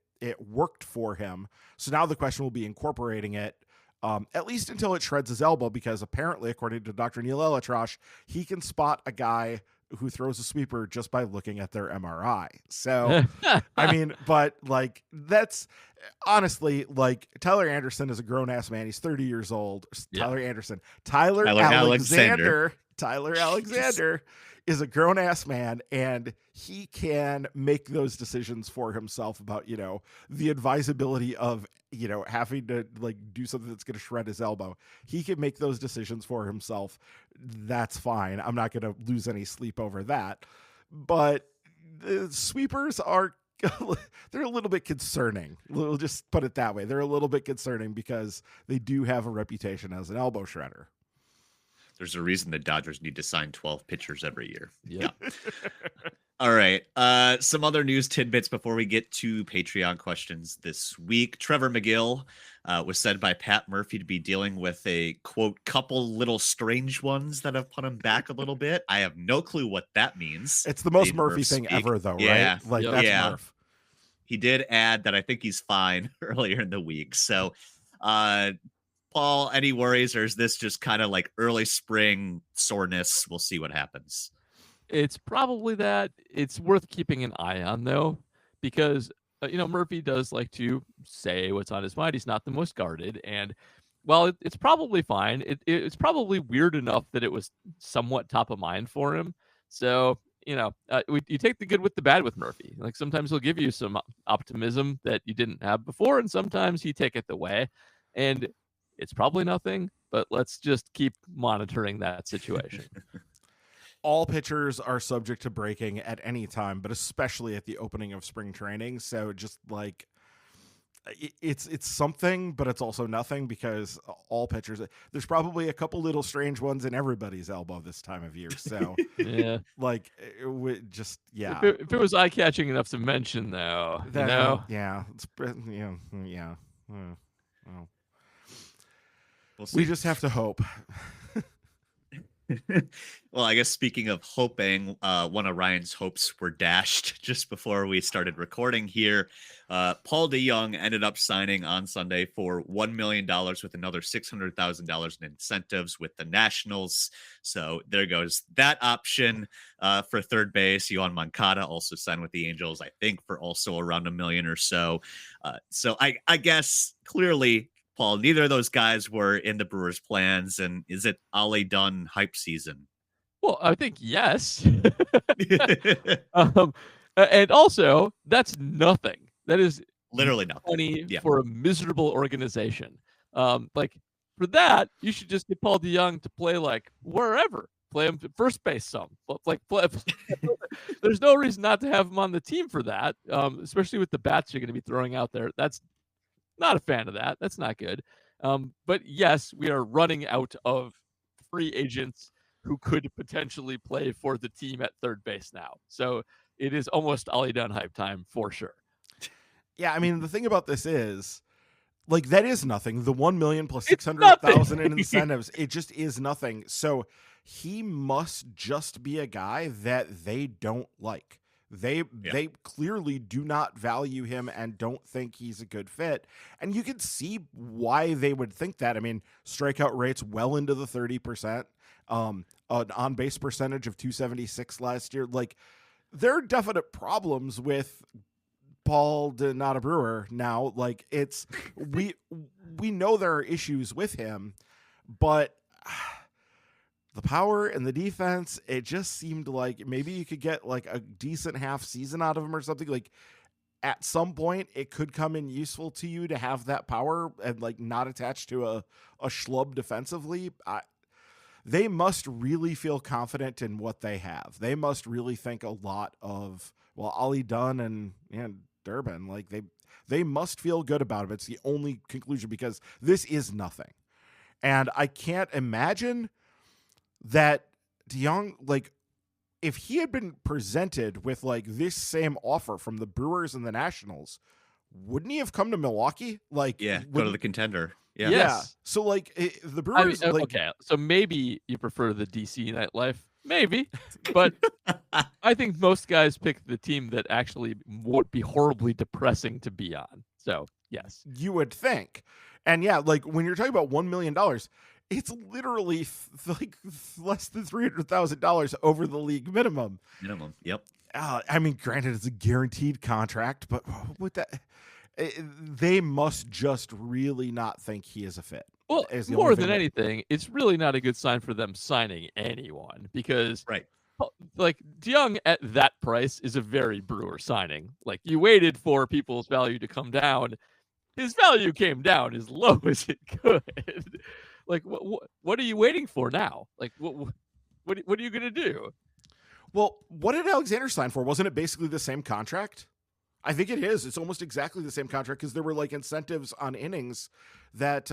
worked for him. So now the question will be incorporating it, at least until it shreds his elbow, because apparently, according to Dr. Neil Elatrosh, he can spot a guy who throws a sweeper just by looking at their MRI. So, I mean, but like, that's honestly, like, Tyler Anderson is a grown ass man. He's 30 years old. Tyler Alexander is a grown ass man, and he can make those decisions for himself about, the advisability of, having to like do something that's going to shred his elbow. He can make those decisions for himself. That's fine. I'm not going to lose any sleep over that. But the sweepers they're a little bit concerning. We'll just put it that way. They're a little bit concerning because they do have a reputation as an elbow shredder. There's a reason the Dodgers need to sign 12 pitchers every year. Yep. Yeah. All right. Some other news tidbits before we get to Patreon questions this week. Trevor McGill was said by Pat Murphy to be dealing with a, quote, couple little strange ones that have put him back a little bit. I have no clue what that means. It's the most Murphy thing ever, though, right? Like, that's Murph. He did add that I think he's fine earlier in the week. So, Paul, any worries, or is this just kind of like early spring soreness? We'll see what happens. It's probably that. It's worth keeping an eye on, though, because, Murphy does like to say what's on his mind. He's not the most guarded. And while it's probably fine, it's probably weird enough that it was somewhat top of mind for him. So, you take the good with the bad with Murphy. Like, sometimes he'll give you some optimism that you didn't have before, and sometimes he take it away. And it's probably nothing, but let's just keep monitoring that situation. All pitchers are subject to breaking at any time, but especially at the opening of spring training. So just like, it's something, but it's also nothing, because all pitchers, there's probably a couple little strange ones in everybody's elbow this time of year. So yeah, like, if it was eye catching enough to mention, though, Well, we just have to hope. Well, I guess speaking of hoping, one of Ryan's hopes were dashed just before we started recording here. Paul DeJong ended up signing on Sunday for $1 million with another $600,000 in incentives with the Nationals. So there goes that option for third base. Yohan Moncada also signed with the Angels, I think, for also around $1 million or so. So I guess clearly, Paul, neither of those guys were in the Brewers' plans. And is it Ollie Dunn hype season? Well, I think yes. And also, that's nothing. That is literally nothing. Money for a miserable organization. Like, for that, you should just get Paul DeJong to play like wherever. Play him at first base some. There's no reason not to have him on the team for that, especially with the bats you're going to be throwing out there. That's not a fan of that. That's not good. But yes, we are running out of free agents who could potentially play for the team at third base now. So it is almost Ollie Dunn hype time for sure. Yeah, I mean, the thing about this is Like, that is nothing. The $1 million plus It's 600,000 in nothing. incentives, it just is nothing. So he must just be a guy that they don't like. They clearly do not value him and don't think he's a good fit. And you can see why they would think that. I mean, strikeout rates well into the 30%, an on-base percentage of 276 last year. Like, there are definite problems with Paul not a Brewer now. Like, it's we know there are issues with him, but the power and the defense, it just seemed like maybe you could get like a decent half season out of him or something. Like, at some point it could come in useful to you to have that power and like not attached to a schlub defensively. They must really feel confident in what they have. They must really think a lot of, well, Ollie Dunn and Durbin. Like, they must feel good about him. It's the only conclusion, because this is nothing. And I can't imagine that DeYoung, like, if he had been presented with like this same offer from the Brewers and the Nationals, wouldn't he have come to Milwaukee? Like, go to the contender. Yeah. Yeah. So like the Brewers, okay, so maybe you prefer the DC nightlife, maybe, but I think most guys pick the team that actually would be horribly depressing to be on. So yes, you would think. And yeah, like when you're talking about $1 million, it's literally like less than $300,000 over the league minimum. Yep. I mean, granted, it's a guaranteed contract, but with that, they must just really not think he is a fit. Well, more than anything, it's really not a good sign for them signing anyone, because like DeYoung at that price is a very Brewer signing. Like, you waited for people's value to come down. His value came down as low as it could. Like, what are you waiting for now? Like, what are you going to do? Well, what did Alexander sign for? Wasn't it basically the same contract? I think it is. It's almost exactly the same contract, because there were like incentives on innings that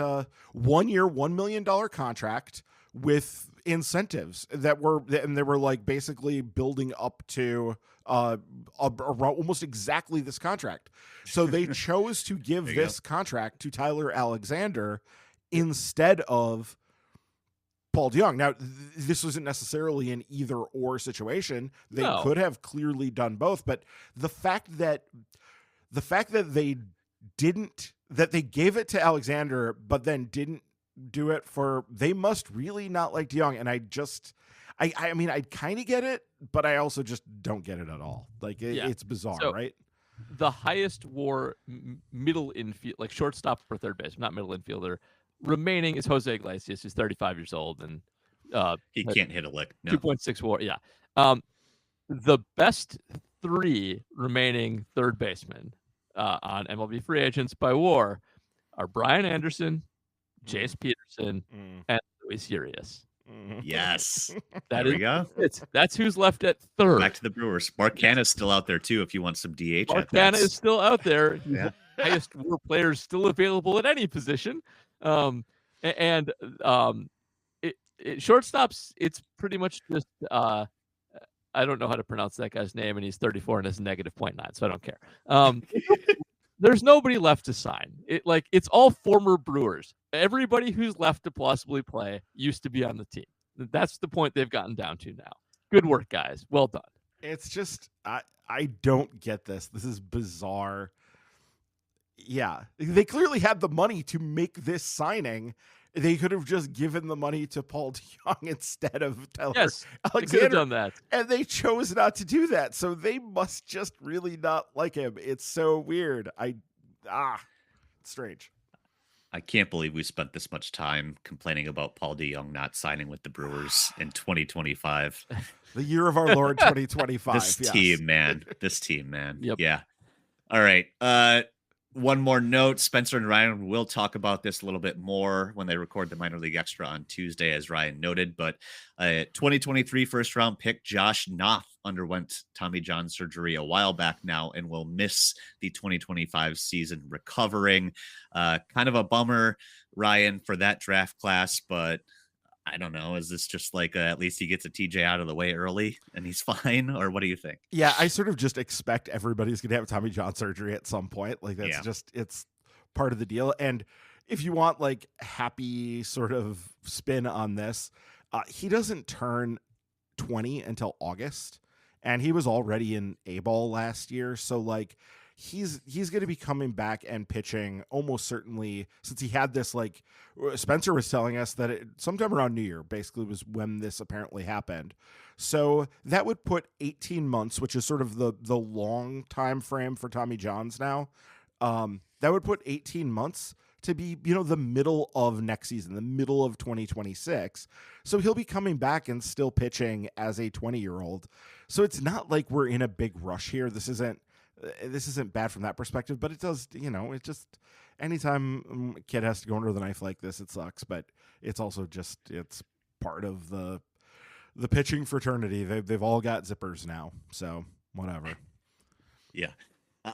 1 year, $1 million contract with incentives that were, and they were like basically building up to almost exactly this contract. So they chose to give this contract to Tyler Alexander instead of Paul DeYoung. Now, this wasn't necessarily an either or situation. They could have clearly done both, but the fact that they didn't, that they gave it to Alexander, but then didn't do it for, they must really not like DeYoung. And I mean, I kind of get it, but I also just don't get it at all. Like, it's bizarre, right? The highest WAR middle infield, like shortstop or third base, not middle infielder, remaining is Jose Iglesias, who's 35 years old, and he can't hit a lick. No. 2.6 WAR. Yeah. The best three remaining third basemen on MLB free agents by WAR are Brian Anderson, Jace Peterson, and Luis Urias. Yes. There we go. That's who's left at third. Back to the Brewers. Mark Canna's still out there too if you want some DH. Mark Canna is still out there. Yeah. Highest WAR players still available at any position. Shortstops, it's pretty much just I don't know how to pronounce that guy's name, and he's 34 and has negative 0.9, so I don't care. There's nobody left to sign. It's all former Brewers. Everybody who's left to possibly play used to be on the team. That's the point they've gotten down to now. Good work, guys. Well done. It's just I don't get this. This is bizarre. Yeah, they clearly had the money to make this signing. They could have just given the money to Paul DeYoung instead of Tyler Alexander. They could have done that. And they chose not to do that. So they must just really not like him. It's so weird. It's strange. I can't believe we spent this much time complaining about Paul DeYoung not signing with the Brewers in 2025. The year of our Lord 2025. This team, man. Yep. Yeah. All right. One more note, Spencer and Ryan will talk about this a little bit more when they record the Minor League Extra on Tuesday, as Ryan noted, but 2023 first round pick Josh Knopf underwent Tommy John surgery a while back now and will miss the 2025 season recovering. Kind of a bummer, Ryan, for that draft class, but I don't know. Is this just like at least he gets a TJ out of the way early and he's fine? Or what do you think? Yeah, I sort of just expect everybody's going to have Tommy John surgery at some point. Like, that's just, it's part of the deal. And if you want like happy sort of spin on this, he doesn't turn 20 until August, and he was already in A-ball last year. So like he's going to be coming back and pitching almost certainly, since he had this, like Spencer was telling us that sometime around New Year basically was when this apparently happened. So that would put 18 months, which is sort of the long time frame for Tommy Johns now. That would put 18 months to be, the middle of next season, the middle of 2026. So he'll be coming back and still pitching as a 20-year-old. So it's not like we're in a big rush here. This isn't bad from that perspective, but it does, it just, anytime a kid has to go under the knife like this, it sucks. But it's also just, it's part of the pitching fraternity. They've all got zippers now. So whatever. Yeah.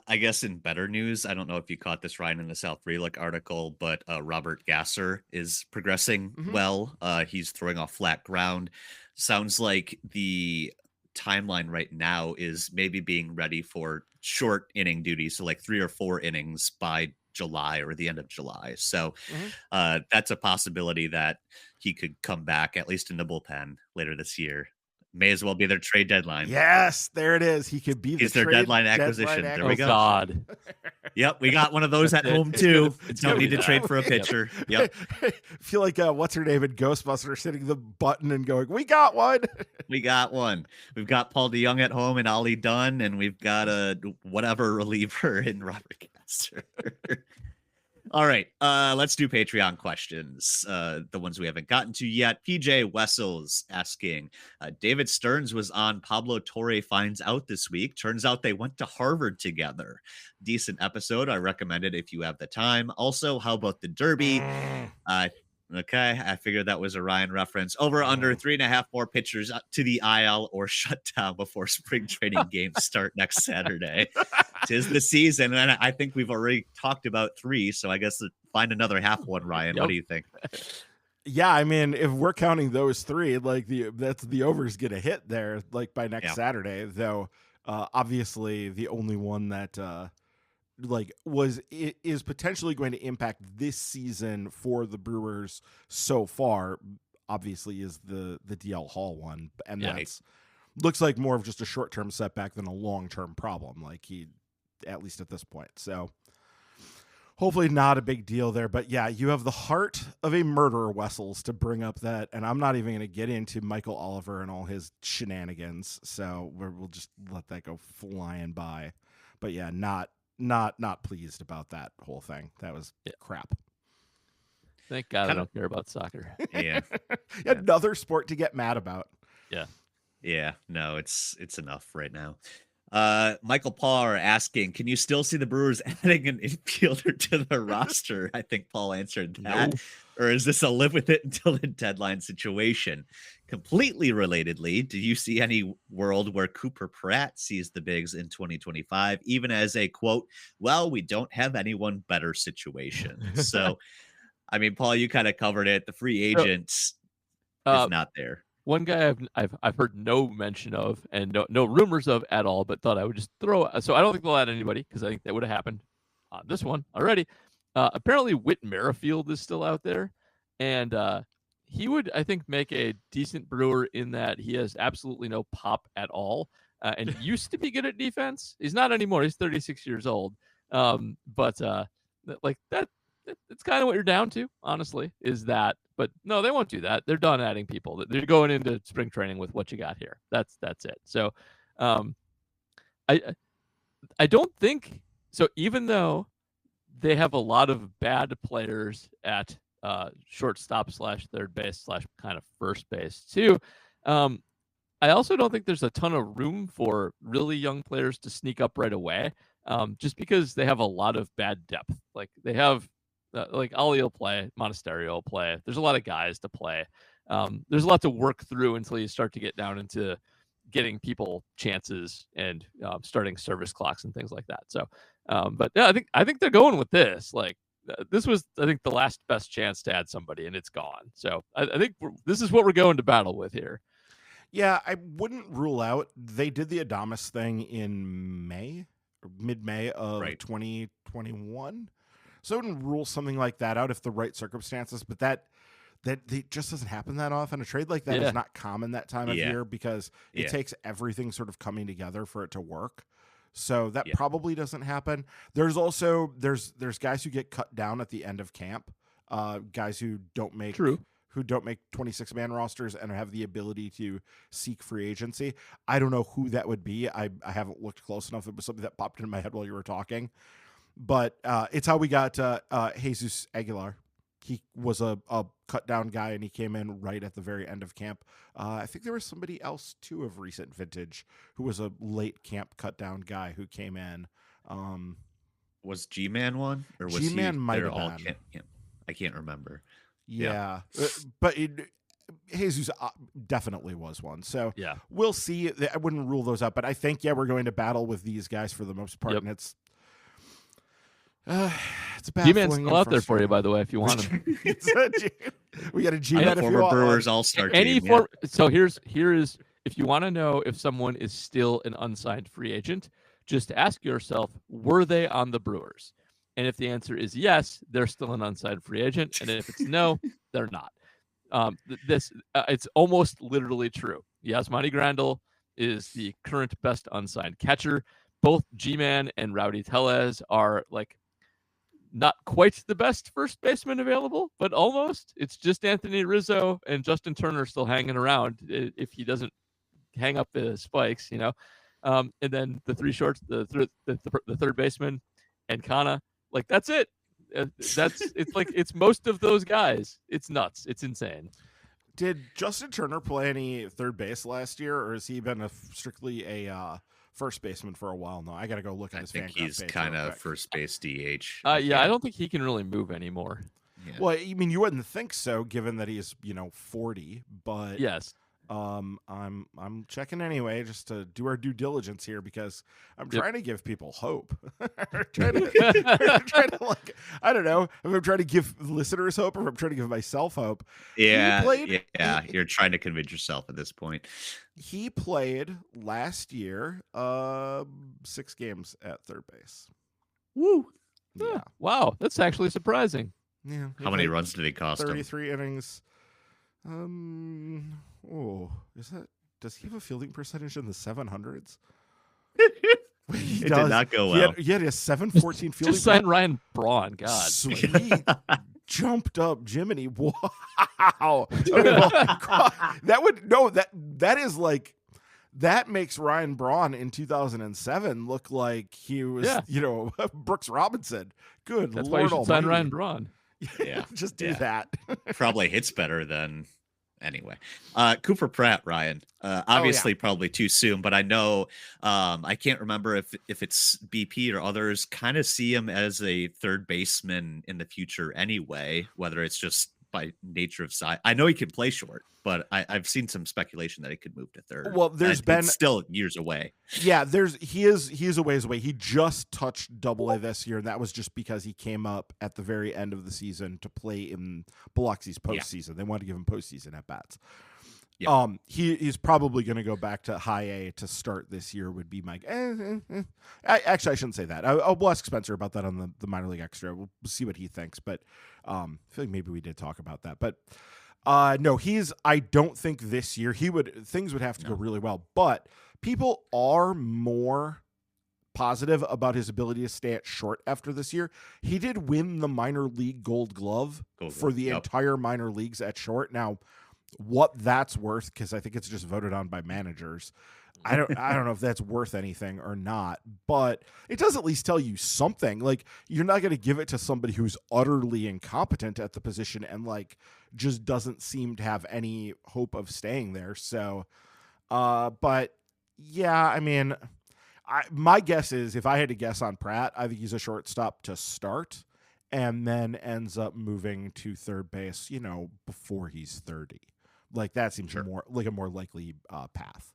I guess in better news, I don't know if you caught this, Ryan, in the Sal Frelick article, but Robert Gasser is progressing well. He's throwing off flat ground. Sounds like the timeline right now is maybe being ready for short inning duty, so like 3 or 4 innings by July or the end of July. So that's a possibility that he could come back, at least in the bullpen, later this year. May as well be their trade deadline. Yes, there it is. He could be their deadline acquisition. There we go. God. Yep, we got one of those at home too. Don't need to trade for a pitcher. Yep. I feel like what's her name in Ghostbusters hitting the button and going, "We got one." We got one. We've got Paul DeYoung at home and Ollie Dunn, and we've got a whatever reliever in Robert Gasser. All right, let's do Patreon questions, the ones we haven't gotten to yet. PJ Wessels asking, David Stearns was on Pablo Torre Finds Out this week. Turns out they went to Harvard together. Decent episode. I recommend it if you have the time. Also, how about the Derby? Okay, I figured that was a Ryan reference. Over under 3.5 more pitchers to the IL or shut down before spring training games start next Saturday. 'Tis the season, and I think we've already talked about 3, so I guess find another half one, Ryan. What do you think? Yeah, I mean, if we're counting those 3, like the overs get a hit there, like by next Saturday. Though, obviously, the only one that is potentially going to impact this season for the Brewers so far, obviously, is the DL Hall one, and that's looks like more of just a short-term setback than a long-term problem. Like at least at this point. So hopefully not a big deal there. But yeah, you have the heart of a murderer, Wessels, to bring up that. And I'm not even going to get into Michael Oliver and all his shenanigans. So we'll just let that go flying by. But yeah, not pleased about that whole thing. That was crap. Thank God I don't care about soccer. Yeah. Another sport to get mad about. Yeah. No, it's enough right now. Michael Parr asking, can you still see the Brewers adding an infielder to the roster? I think Paul answered that. No. Or is this a live with it until the deadline situation? Completely relatedly, do you see any world where Cooper Pratt sees the bigs in 2025, even as a quote, well, we don't have anyone better situation? So, I mean, Paul, you kind of covered it. The free agents is not there. One guy I've heard no mention of and no rumors of at all, but thought I would just throw. So I don't think they'll add anybody because I think that would have happened on this one already. Apparently, Whit Merrifield is still out there, and he would, I think, make a decent Brewer in that he has absolutely no pop at all, and used to be good at defense. He's not anymore. He's 36 years old, but like that. It's kind of what you're down to, honestly, is that. But no, they won't do that. They're done adding people. They're going into spring training with what you got here. That's it. So, I don't think so. Even though they have a lot of bad players at shortstop / third base / kind of first base too. I also don't think there's a ton of room for really young players to sneak up right away, just because they have a lot of bad depth. Like they have. Like Ollie will play, Monasterio will play. There's a lot of guys to play. There's a lot to work through until you start to get down into getting people chances and starting service clocks and things like that. So, but yeah, I think they're going with this. Like this was, I think, the last best chance to add somebody, and it's gone. So I think this is what we're going to battle with here. Yeah, I wouldn't rule out they did the Adames thing in May or mid-May of 2021. So I wouldn't rule something like that out if the right circumstances, but that just doesn't happen that often. A trade like that is not common that time of year because it takes everything sort of coming together for it to work. So that probably doesn't happen. There's also there's guys who get cut down at the end of camp, guys who don't make 26-man rosters and have the ability to seek free agency. I don't know who that would be. I haven't looked close enough. It was something that popped into my head while you were talking, but it's how we got Jesus Aguilar. He was a cut down guy, and he came in right at the very end of camp. I think there was somebody else too of recent vintage who was a late camp cut down guy who came in. Was G-Man one, or was G-Man might have all been. I can't remember. Yeah. But Jesus definitely was one. So we'll see. I wouldn't rule those out, but I think we're going to battle with these guys for the most part, and it's baffling. G-Man's still out there for you, by the way, if you want him. We got a G-Man. Former Brewers All-Star team. So here is if you want to know if someone is still an unsigned free agent, just ask yourself, were they on the Brewers? And if the answer is yes, they're still an unsigned free agent. And if it's no, they're not. It's almost literally true. Yasmani Grandal is the current best unsigned catcher. Both G-Man and Rowdy Tellez are like not quite the best first baseman available, but almost. It's just Anthony Rizzo and Justin Turner still hanging around if he doesn't hang up the spikes, you know. And then the three shorts, the third baseman, and Kana. Like, that's it. It's most of those guys. It's nuts. It's insane. Did Justin Turner play any third base last year, or has he been strictly a first baseman for a while now? I got to go look at his fan. I think he's kind of first base DH. I don't think he can really move anymore. Yeah. Well, I mean, you wouldn't think so, given that he's 40. But yes. I'm checking anyway, just to do our due diligence here, because I'm trying to give people hope. trying to I don't know if I'm trying to give listeners hope or if I'm trying to give myself hope. Yeah. You're trying to convince yourself at this point. He played last year 6 games at third base. Woo! Yeah. Wow, that's actually surprising. Yeah. How many runs did he cost 33 innings. Does he have a fielding percentage in the 700s? It did not go well. He had a 714 fielding. Just sign Ryan Braun. God, sweet. Jumped up Jiminy. Wow. That makes Ryan Braun in 2007 look like he was, Brooks Robinson. Good That's Lord why you should almighty. sign Ryan Braun. Yeah. Just do that. Probably hits better than anyway. Cooper Pratt, Ryan. Obviously probably too soon, but I know I can't remember if it's BP or others kind of see him as a third baseman in the future anyway, whether it's just by nature of size. I know he can play short, but I've seen some speculation that he could move to third. Well, there's been still years away. Yeah, he is a ways away. He just touched Double-A this year, and that was just because he came up at the very end of the season to play in Biloxi's postseason. Yeah. They wanted to give him postseason at bats. Yeah. He's probably going to go back to high A to start this year. Would be my. Actually, I shouldn't say that. We'll ask Spencer about that on the minor league extra. We'll see what he thinks. But I feel like maybe we did talk about that. But no, I don't think this year things would have to go really well. But people are more positive about his ability to stay at short after this year. He did win the minor league Gold Glove for the entire minor leagues at short. Now, what that's worth, because I think it's just voted on by managers. I don't know if that's worth anything or not, but it does at least tell you something. Like, you're not going to give it to somebody who's utterly incompetent at the position and just doesn't seem to have any hope of staying there. So, but yeah, I mean, my guess is, if I had to guess on Pratt, I think he's a shortstop to start and then ends up moving to third base, before he's 30. Like, that seems more like a more likely path.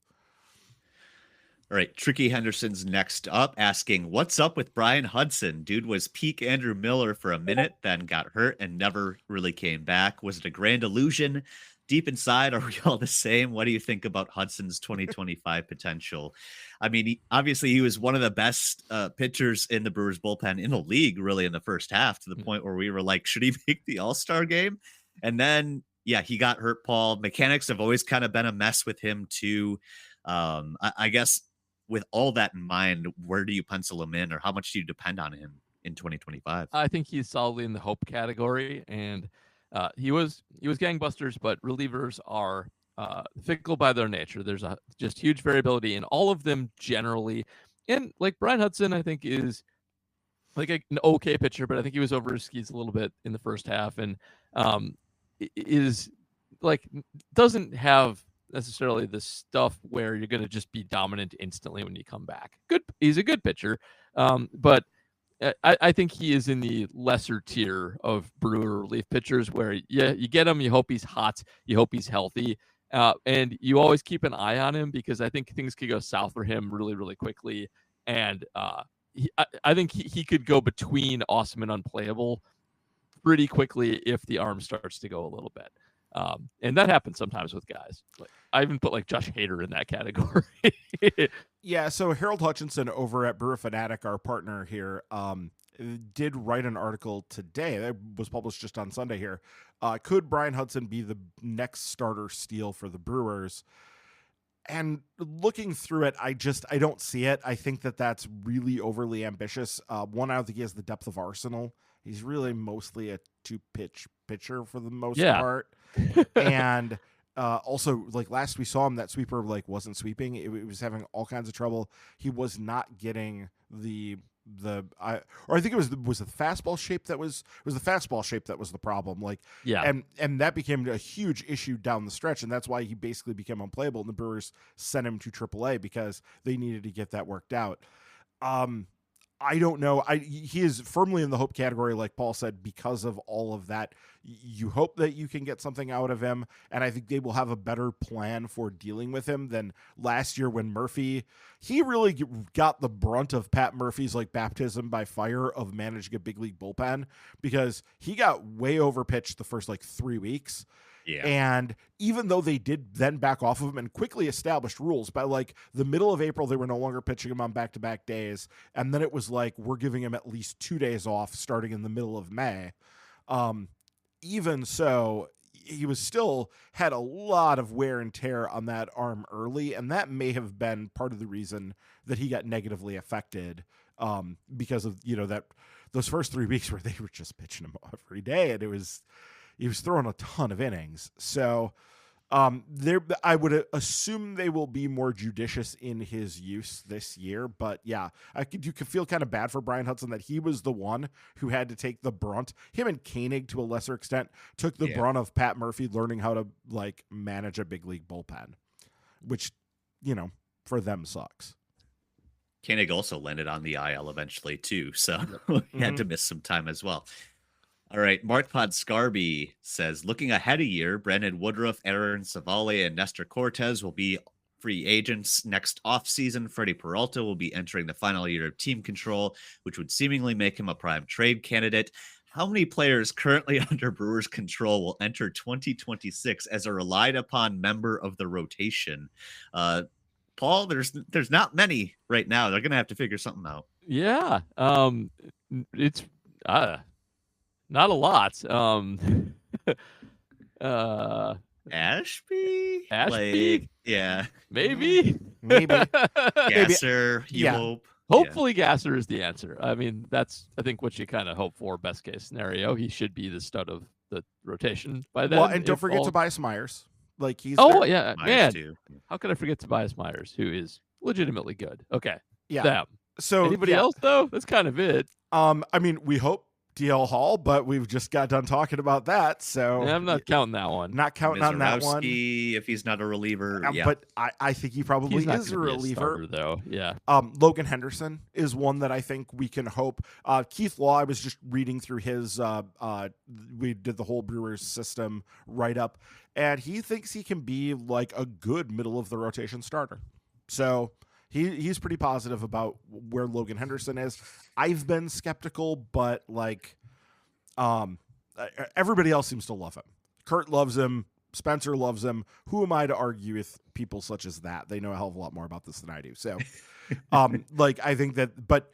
All right, Tricky Henderson's next up, asking, what's up with Brian Hudson? Dude was peak Andrew Miller for a minute, then got hurt and never really came back. Was it a grand illusion? deep inside, are we all the same? What do you think about Hudson's 2025 potential? I mean, obviously he was one of the best pitchers in the Brewers bullpen in the league, really, in the first half, to the point where we were like, should he make the All-Star game? And then, yeah, he got hurt, Paul. Mechanics have always kind of been a mess with him too. I guess with all that in mind, where do you pencil him in, or how much do you depend on him in 2025? I think he's solidly in the hope category, and he was gangbusters, but relievers are fickle by their nature. There's a just huge variability in all of them generally, and like Brian Hudson, I think is like an okay pitcher, but I think he was over his skis a little bit in the first half, and is like doesn't have necessarily the stuff where you're going to just be dominant instantly when you come back. He's a good pitcher, but I think he is in the lesser tier of Brewer relief pitchers where, yeah, you get him, you hope he's hot, you hope he's healthy, and you always keep an eye on him because I think things could go south for him really, really quickly. And I think he could go between awesome and unplayable pretty quickly if the arm starts to go a little bit. And that happens sometimes with guys. Like, I even put like Josh Hader in that category. Yeah, so Harold Hutchinson over at Brewer Fanatic, our partner here, did write an article today that was published just on Sunday here. Could Brian Hudson be the next starter steal for the Brewers? And looking through it, I don't see it. I think that's really overly ambitious. One, I don't think he has the depth of arsenal. He's really mostly a two-pitch pitcher for the most part. And also, like last we saw him, that sweeper like wasn't sweeping. It was having all kinds of trouble. He was not getting I think it was the fastball shape that was the fastball shape that was the problem. Like, yeah, and that became a huge issue down the stretch, and that's why he basically became unplayable. And the Brewers sent him to AAA because they needed to get that worked out. I don't know. He is firmly in the hope category, like Paul said, because of all of that. You hope that you can get something out of him, and I think they will have a better plan for dealing with him than last year when he really got the brunt of Pat Murphy's like baptism by fire of managing a big league bullpen, because he got way overpitched the first like 3 weeks. Yeah. And even though they did then back off of him and quickly established rules, by like the middle of April, they were no longer pitching him on back-to-back days. And then it was like, we're giving him at least 2 days off starting in the middle of May. Even so, he was still had a lot of wear and tear on that arm early. And that may have been part of the reason that he got negatively affected, because of, those first 3 weeks where they were just pitching him every day. And he was throwing a ton of innings. So I would assume they will be more judicious in his use this year. But yeah, you could feel kind of bad for Brian Hudson that he was the one who had to take the brunt. Him and Koenig, to a lesser extent, took the brunt of Pat Murphy learning how to like manage a big league bullpen, which, for them sucks. Koenig also landed on the IL eventually too, so he had to miss some time as well. All right, Mark Podscarby says, looking ahead a year, Brandon Woodruff, Aaron Savale, and Nestor Cortez will be free agents next offseason. Freddie Peralta will be entering the final year of team control, which would seemingly make him a prime trade candidate. How many players currently under Brewers control will enter 2026 as a relied upon member of the rotation? Paul, there's not many right now. They're going to have to figure something out. Yeah. It's not a lot. Ashby? Like, yeah. Maybe. Gasser, you hope. Hopefully Gasser is the answer. I mean, that's, I think, what you kind of hope for, best case scenario. He should be the stud of the rotation by then. Well, and don't forget Tobias Myers. Like, he's yeah, Myers man. Too. How could I forget Tobias Myers, who is legitimately good? Okay. Yeah. Them. So anybody else, though? That's kind of it. I mean, we hope DL Hall, but we've just got done talking about that, so I'm not counting that one. Not counting on that one. If he's not a reliever, but I think he probably is a reliever, though. Yeah. Logan Henderson is one that I think we can hope. Keith Law, I was just reading through his. We did the whole Brewers system write up, and he thinks he can be like a good middle of the rotation starter. So. He's pretty positive about where Logan Henderson is. I've been skeptical, but like, everybody else seems to love him. Kurt loves him. Spencer loves him. Who am I to argue with people such as that? They know a hell of a lot more about this than I do. So, I think that, but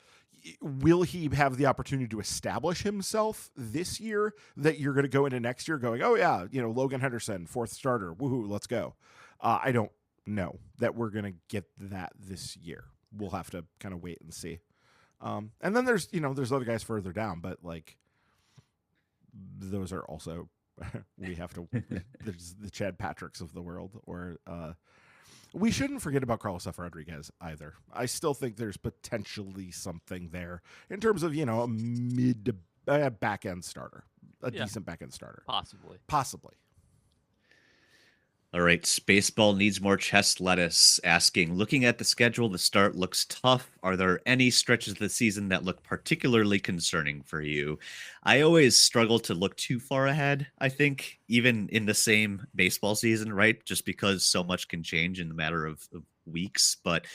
will he have the opportunity to establish himself this year that you're going to go into next year going, oh yeah, Logan Henderson, 4th starter. Woohoo, let's go. I don't know that we're going to get that this year. We'll have to kind of wait and see. And then there's other guys further down, but those are also, we have to, there's the Chad Patricks of the world, or, we shouldn't forget about Carlos F. Rodriguez either. I still think there's potentially something there in terms of, a mid back end starter, decent back end starter. Possibly. All right, Baseball Needs More Chest Lettuce asking, looking at the schedule, the start looks tough. Are there any stretches of the season that look particularly concerning for you? I always struggle to look too far ahead, I think, even in the same baseball season, right? Just because so much can change in the matter of weeks. But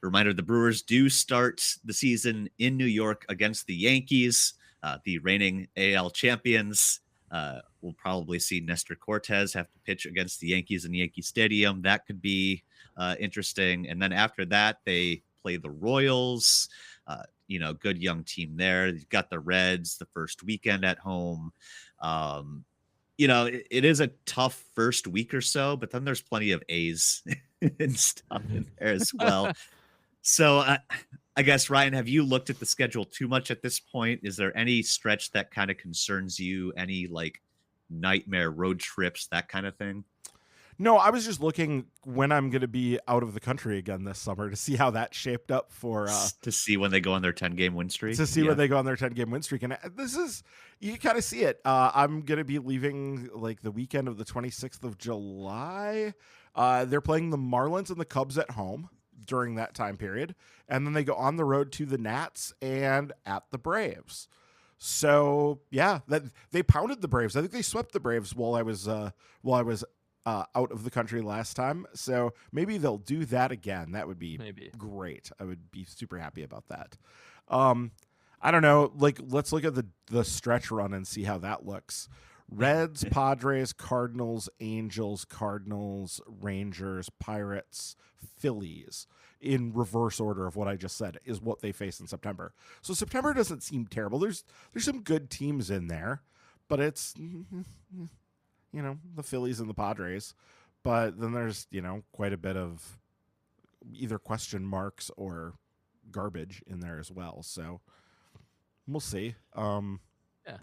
reminder, the Brewers do start the season in New York against the Yankees, the reigning AL champions. We'll probably see Nestor Cortez have to pitch against the Yankees in Yankee Stadium. That could be interesting. And then after that, they play the Royals. Good young team there. You've got the Reds the first weekend at home. It is a tough first week or so, but then there's plenty of A's and stuff in there as well. So I guess, Ryan, have you looked at the schedule too much at this point? Is there any stretch that kind of concerns you? Any nightmare road trips, that kind of thing? No, I was just looking when I'm going to be out of the country again this summer to see how that shaped up for to see when they go on their 10-game win streak. When they go on their 10-game win streak, and this is, you kind of see it. I'm going to be leaving the weekend of the 26th of July. They're playing the Marlins and the Cubs at home during that time period, and then they go on the road to the Nats and at the Braves. So yeah, that they pounded the Braves. I think they swept the Braves while I was out of the country last time. So maybe they'll do that again. That would be great. I would be super happy about that. I don't know. Let's look at the stretch run and see how that looks. Reds, Padres, Cardinals, Angels, Cardinals, Rangers, Pirates, Phillies, in reverse order of what I just said, is what they face in September. So September doesn't seem terrible. There's some good teams in there, but it's, the Phillies and the Padres. But then there's, quite a bit of either question marks or garbage in there as well. So we'll see. Yeah.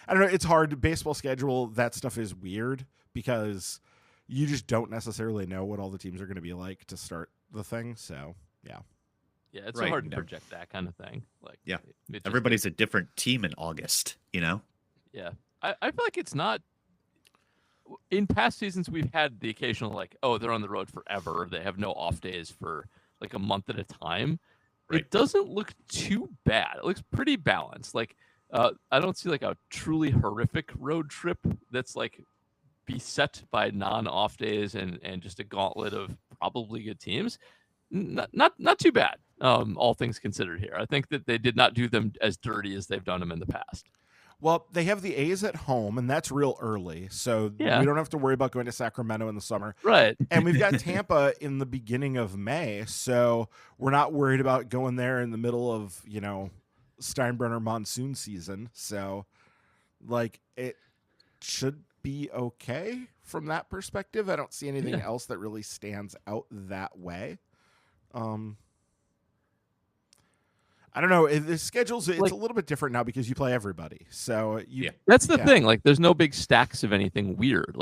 I don't know. It's hard. Baseball schedule, that stuff is weird because you just don't necessarily know what all the teams are going to be like to start the thing. So, yeah. Yeah, it's so hard to project that kind of thing. Everybody's a different team in August, Yeah. I feel like it's not. In past seasons, we've had the occasional, they're on the road forever. They have no off days for a month at a time. Right. It doesn't look too bad. It looks pretty balanced. I don't see a truly horrific road trip that's beset by non-off days and just a gauntlet of probably good teams. Not too bad, all things considered here. I think that they did not do them as dirty as they've done them in the past. Well, they have the A's at home, and that's real early, so we don't have to worry about going to Sacramento in the summer. Right. And we've got Tampa in the beginning of May, so we're not worried about going there in the middle of, Steinbrenner monsoon season. So it should be okay from that perspective. I don't see anything else that really stands out that way. I don't know. The schedule's it's a little bit different now because you play everybody. So that's the thing. There's no big stacks of anything weird.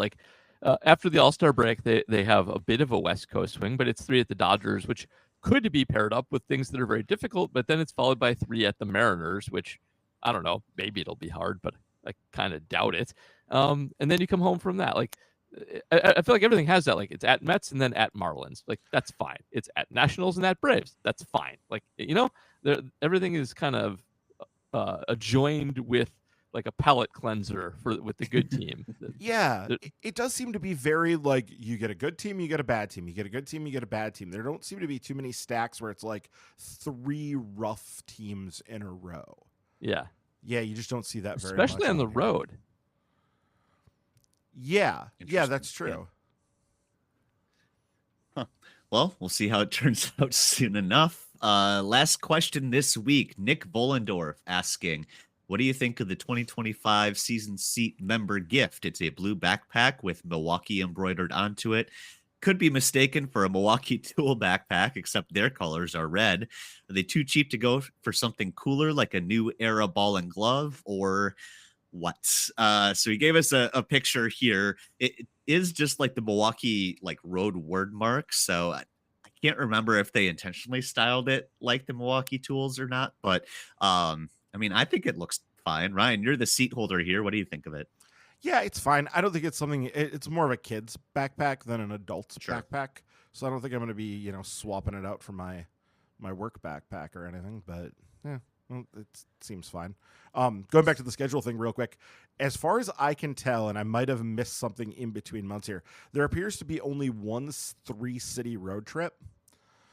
After the All-Star break, they have a bit of a West Coast swing, but it's 3 at the Dodgers, which could be paired up with things that are very difficult, but then it's followed by 3 at the Mariners, which I don't know, maybe it'll be hard, but I kind of doubt it. And then you come home from that. I feel like everything has that. It's at Mets and then at Marlins. That's fine. It's at Nationals and at Braves. That's fine. Everything is kind of adjoined with a palate cleanser with the good team. It does seem to be very you get a good team, you get a bad team, you get a good team, you get a bad team. There don't seem to be too many stacks where it's 3 rough teams in a row. Yeah, you just don't see that very much, especially on the road. Yeah, Interesting. that's true. Huh. Well, we'll see how it turns out soon enough. Last question this week. Nick Vollendorf asking, what do you think of the 2025 season seat member gift? It's a blue backpack with Milwaukee embroidered onto it. Could be mistaken for a Milwaukee Tool backpack, except their colors are red. Are they too cheap to go for something cooler like a new era ball and glove, or what? So he gave us a picture here. It is just like the Milwaukee like road word mark. So I can't remember if they intentionally styled it like the Milwaukee Tools or not. But I mean, I think it looks fine. Ryan, you're the seat holder here. What do you think of it? Yeah, it's fine. I don't think it's something. It's more of a kid's backpack than an adult's Sure. backpack. So I don't think I'm going to be, swapping it out for my work backpack or anything. But yeah, well, it seems fine. Going back to the schedule thing real quick. As far as I can tell, and I might have missed something in between months here, there appears to be only one 3-city road trip.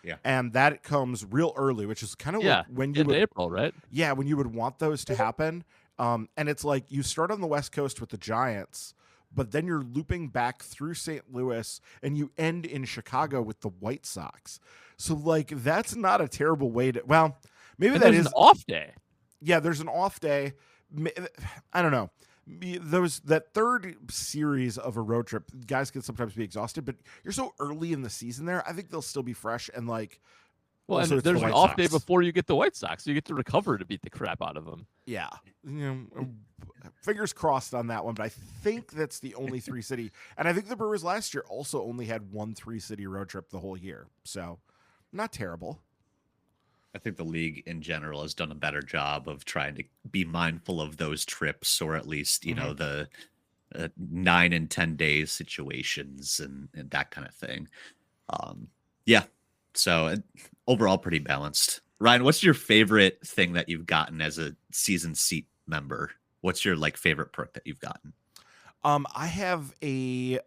Yeah. And that comes real early, which is kind of like when you in would, April, right? yeah, when you would want those to happen. And it's like you start on the West Coast with the Giants, but then you're looping back through St. Louis and you end in Chicago with the White Sox. So like that's not a terrible way to. Well, maybe And that there's is an off day. Yeah, there's an off day. I don't know. That third series of a road trip, guys can sometimes be exhausted, but you're so early in the season there. I think they'll still be fresh and like. Well, also and it's the there's an White off day Sox. before you get the White Sox, so you get to recover to beat the crap out of them. Yeah, fingers crossed on that one. But I think that's the only 3-city, and I think the Brewers last year also only had one 3-city road trip the whole year, so not terrible. I think the league in general has done a better job of trying to be mindful of those trips, or at least, the 9 and 10 days situations and that kind of thing. Yeah. So overall, pretty balanced. Ryan, what's your favorite thing that you've gotten as a season seat member? What's your favorite perk that you've gotten? I have a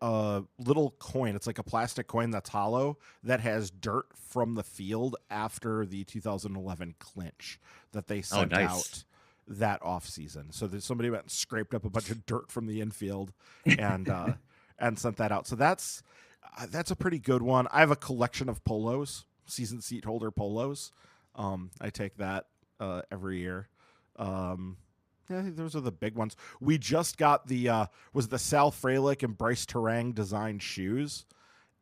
little coin. It's like a plastic coin that's hollow that has dirt from the field after the 2011 clinch that they sent out that offseason. So that somebody went and scraped up a bunch of dirt from the infield and and sent that out. So that's a pretty good one. I have a collection of polos, season seat holder polos. I take that every year. Yeah, I think those are the big ones. We just got the Sal Frelick and Bryce Terang designed shoes,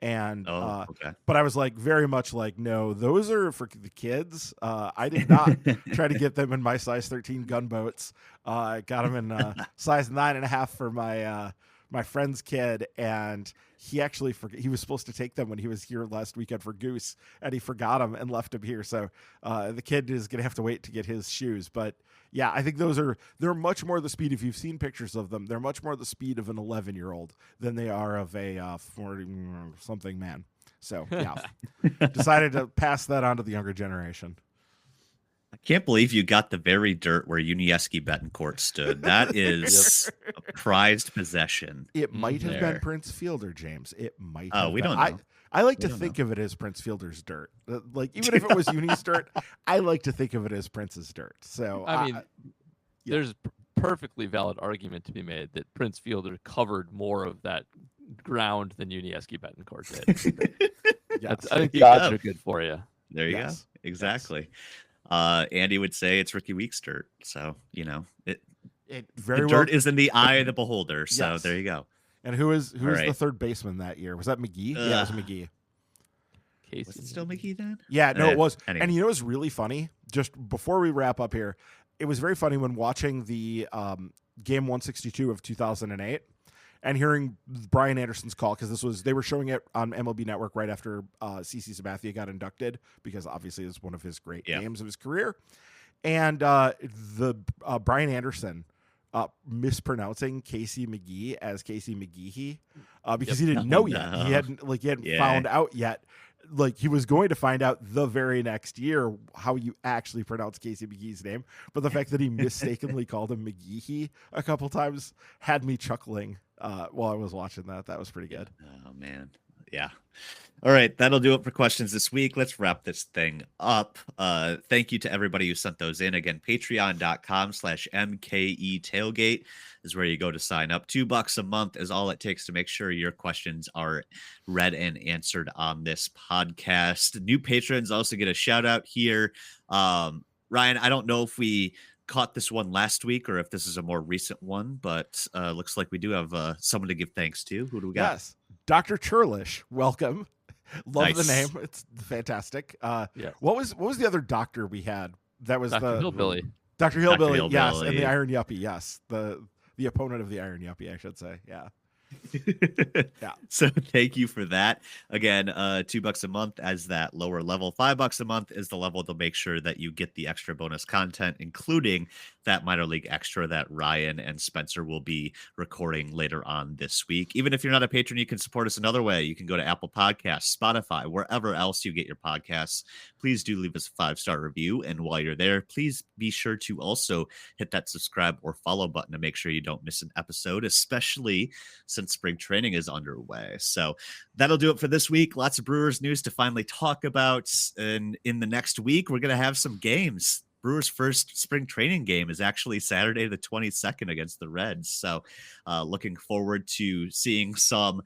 and but I was like very much like, no, those are for the kids. I did not try to get them in my size 13 gunboats. I got them in size 9.5 for my friend's kid, and he actually he was supposed to take them when he was here last weekend for Goose, and he forgot them and left them here. So the kid is gonna have to wait to get his shoes, but. Yeah, I think they're much more the speed. If you've seen pictures of them, they're much more the speed of an 11-year-old than they are of a 40-something man. So yeah, decided to pass that on to the younger generation. I can't believe you got the very dirt where Unieski Betancourt stood. That is a prized possession. It might have been Prince Fielder, James. It might. Oh, we don't know. I like to think of it as Prince Fielder's dirt. Like even if it was Uni's dirt, I like to think of it as Prince's dirt. So I mean, there's perfectly valid argument to be made that Prince Fielder covered more of that ground than Unieski Betancourt did. Yes. I think the odds are good for you. There you go. Exactly. Yes. Andy would say it's Ricky Weeks dirt. So, the dirt is in the eye of the beholder. So there you go. And who was the third baseman that year? Was that McGee? Yeah, it was McGee. Was it still McGee then? Yeah, no, it was. Anyway. And you know what's really funny? Just before we wrap up here, it was very funny when watching the game 162 of 2008 and hearing Brian Anderson's call, because they were showing it on MLB Network right after CC Sabathia got inducted, because obviously it was one of his great games of his career. And the Brian Anderson mispronouncing Casey McGee as Casey McGeehee because he didn't know yet. He hadn't found out yet. Like he was going to find out the very next year how you actually pronounce Casey McGee's name. But the fact that he mistakenly called him McGeehee a couple times had me chuckling while I was watching that. That was pretty good. Oh man. Yeah. All right, that'll do it for questions this week. Let's wrap this thing up. Thank you to everybody who sent those in. Again, patreon.com/MKE tailgate is where you go to sign up. $2 a month is all it takes to make sure your questions are read and answered on this podcast. New patrons also get a shout out here. Ryan, I don't know if we caught this one last week or if this is a more recent one, but looks like we do have someone to give thanks to. Who do we got? Yes, Dr. Churlish, welcome. Love the Nice. name. It's fantastic. Yeah. What was the other doctor we had? That was Dr. the Hillbilly. Dr. Hillbilly, Dr. yes, and Hillbilly. the Iron Yuppie, yes. The opponent of the Iron Yuppie, I should say. Yeah. Yeah. So thank you for that. Again, $2 a month as that lower level. $5 a month is the level to make sure that you get the extra bonus content, including that minor league extra that Ryan and Spencer will be recording later on this week. Even if you're not a patron, you can support us another way. You can go to Apple Podcasts, Spotify, wherever else you get your podcasts. Please do leave us a 5-star review. And while you're there, please be sure to also hit that subscribe or follow button to make sure you don't miss an episode, especially since spring training is underway. So that'll do it for this week. Lots of Brewers news to finally talk about. And in the next week, we're going to have some games. Brewers' first spring training game is actually Saturday the 22nd against the Reds. So looking forward to seeing some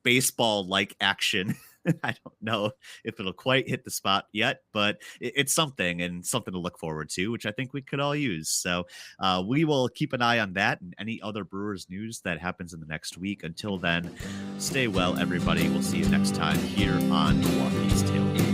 baseball-like action. I don't know if it'll quite hit the spot yet, but it's something and something to look forward to, which I think we could all use. So we will keep an eye on that and any other Brewers news that happens in the next week. Until then, stay well, everybody. We'll see you next time here on Milwaukee's Tailgate.